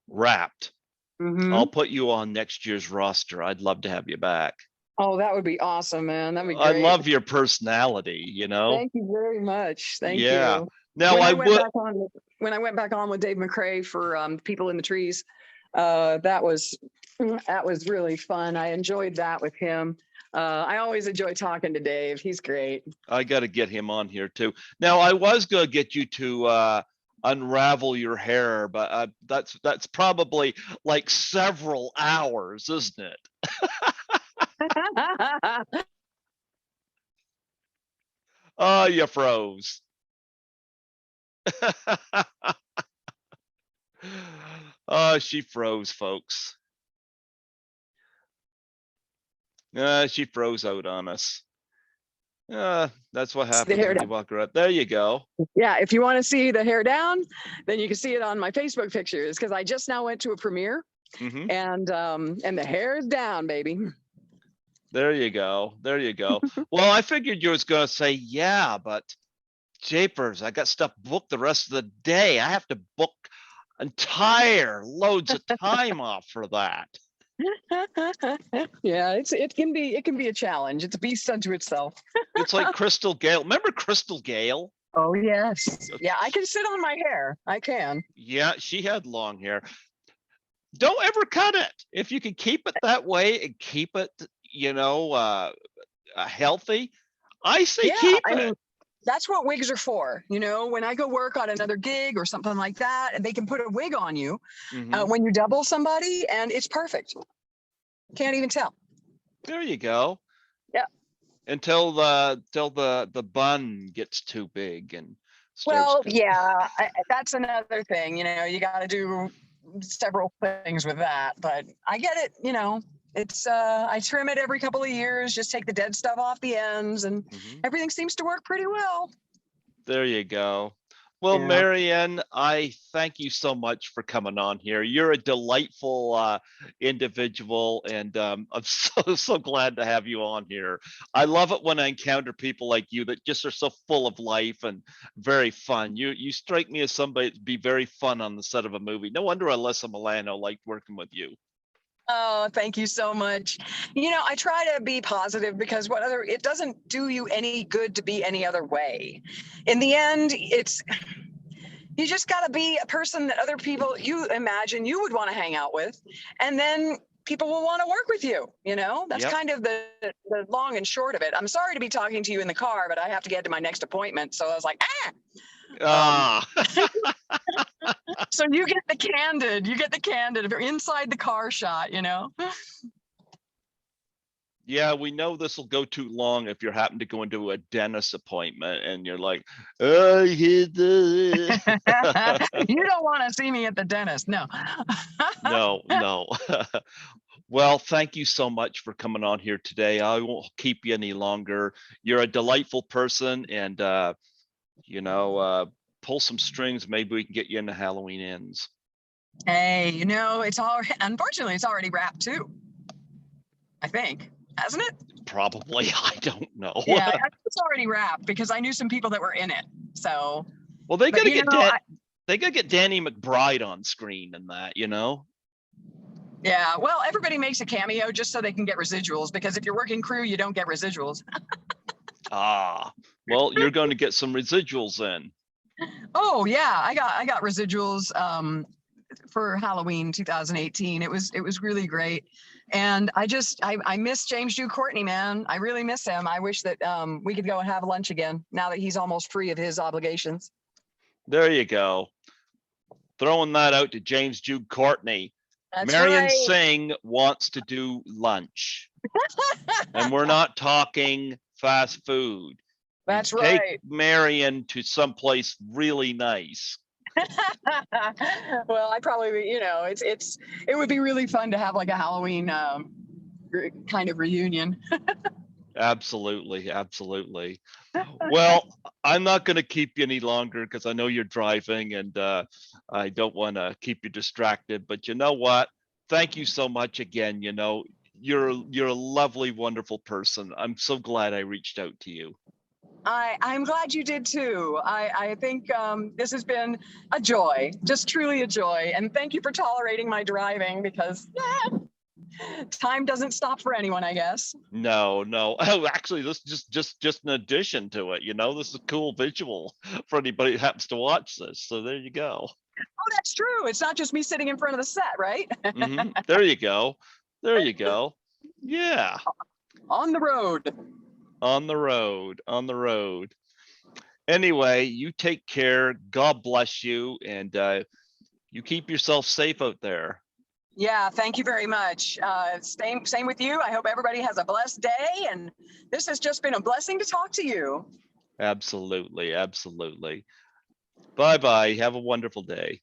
wrapped, I'll put you on next year's roster. I'd love to have you back.
Oh, that would be awesome, man. That'd be great.
I love your personality, you know?
Thank you very much. Thank
Yeah.
you.
Now
when
I
went
would.
back on, when I went back on with Dave McRae for People in the Trees, that was really fun. I enjoyed that with him. I always enjoy talking to Dave. He's great.
I got to get him on here too. Now I was going to get you to unravel your hair, but that's probably like several hours, isn't it? Oh, you froze. Oh, she froze, folks. She froze out on us. That's what happens when you walk around. There you go.
Yeah, if you want to see the hair down, then you can see it on my Facebook pictures, because I just now went to a premiere, and the hair is down, baby.
There you go. There you go. Well, I figured you was going to say, yeah, but japers, I got stuff booked the rest of the day. I have to book entire loads of time off for that.
Yeah, it can be a challenge. It's a beast unto itself.
It's like Crystal Gale. Remember Crystal Gale?
Oh yes. Yeah, I can sit on my hair. I can.
Yeah, she had long hair. Don't ever cut it. If you can keep it that way and keep it, you know, healthy, I say keep it. I mean,
that's what wigs are for. You know, when I go work on another gig or something like that, and they can put a wig on you when you double somebody, and it's perfect. Can't even tell.
There you go.
Yeah.
Until the bun gets too big and starts
that's another thing. You know, you got to do several things with that, but I get it. You know, it's I trim it every couple of years, just take the dead stuff off the ends, and everything seems to work pretty well.
There you go. Well, yeah. Marian, I thank you so much for coming on here. You're a delightful individual, and I'm so glad to have you on here. I love it when I encounter people like you that just are so full of life and very fun. You strike me as somebody that'd be very fun on the set of a movie. No wonder Alyssa Milano liked working with you.
Oh, thank you so much. You know, I try to be positive, because it doesn't do you any good to be any other way. In the end, you just got to be a person that other people you imagine you would want to hang out with, and then people will want to work with you. You know, that's kind of the long and short of it. I'm sorry to be talking to you in the car, but I have to get to my next appointment. So I was like, so you get the candid if you're inside the car shot, you know.
Yeah, we know this will go too long if you happen to go into a dentist appointment and you're like, oh, you don't
want to see me at the dentist. No.
No. Well, thank you so much for coming on here today. I won't keep you any longer. You're a delightful person, and you know, pull some strings. Maybe we can get you into Halloween Ends.
Hey, it's all unfortunately it's already wrapped too. I think, hasn't it?
Probably. I don't know.
Yeah, I think it's already wrapped because I knew some people that were in it. So,
Well, they
but
gotta get Dan.
I,
They gotta get Danny McBride on screen and that.
yeah, well, everybody makes a cameo just so they can get residuals because if you're working crew, you don't get residuals.
Ah, well, you're going to get some residuals in.
Oh yeah, I got residuals for Halloween 2018. It was really great. And I miss James Jude Courtney, man. I really miss him. I wish that we could go and have lunch again now that he's almost free of his obligations.
There you go. Throwing that out to James Jude Courtney.
That's
Marian
right.
Sing wants to do lunch. And we're not talking fast food.
That's
Take
right.
Marian to someplace really nice.
Well, I probably, it would be really fun to have like a Halloween kind of reunion.
Absolutely, absolutely. Well, I'm not going to keep you any longer because I know you're driving, and I don't want to keep you distracted. But you know what? Thank you so much again. You're a lovely, wonderful person. I'm so glad I reached out to you.
I'm glad you did too. I think this has been a joy, just truly a joy. And thank you for tolerating my driving because time doesn't stop for anyone, I guess.
No, no. Oh, actually, this is just an addition to it. This is a cool visual for anybody who happens to watch this. So there you go.
Oh, that's true. It's not just me sitting in front of the set, right?
There you go. There you go. Yeah.
On the road.
On the road. On the road. Anyway, you take care. God bless you, and you keep yourself safe out there.
Yeah, thank you very much. Same with you. I hope everybody has a blessed day. And this has just been a blessing to talk to you.
Absolutely. Absolutely. Bye-bye. Have a wonderful day.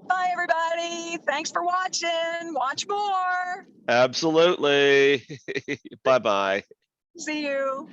Bye, everybody. Thanks for watching. Watch more.
Absolutely. Bye-bye.
See you.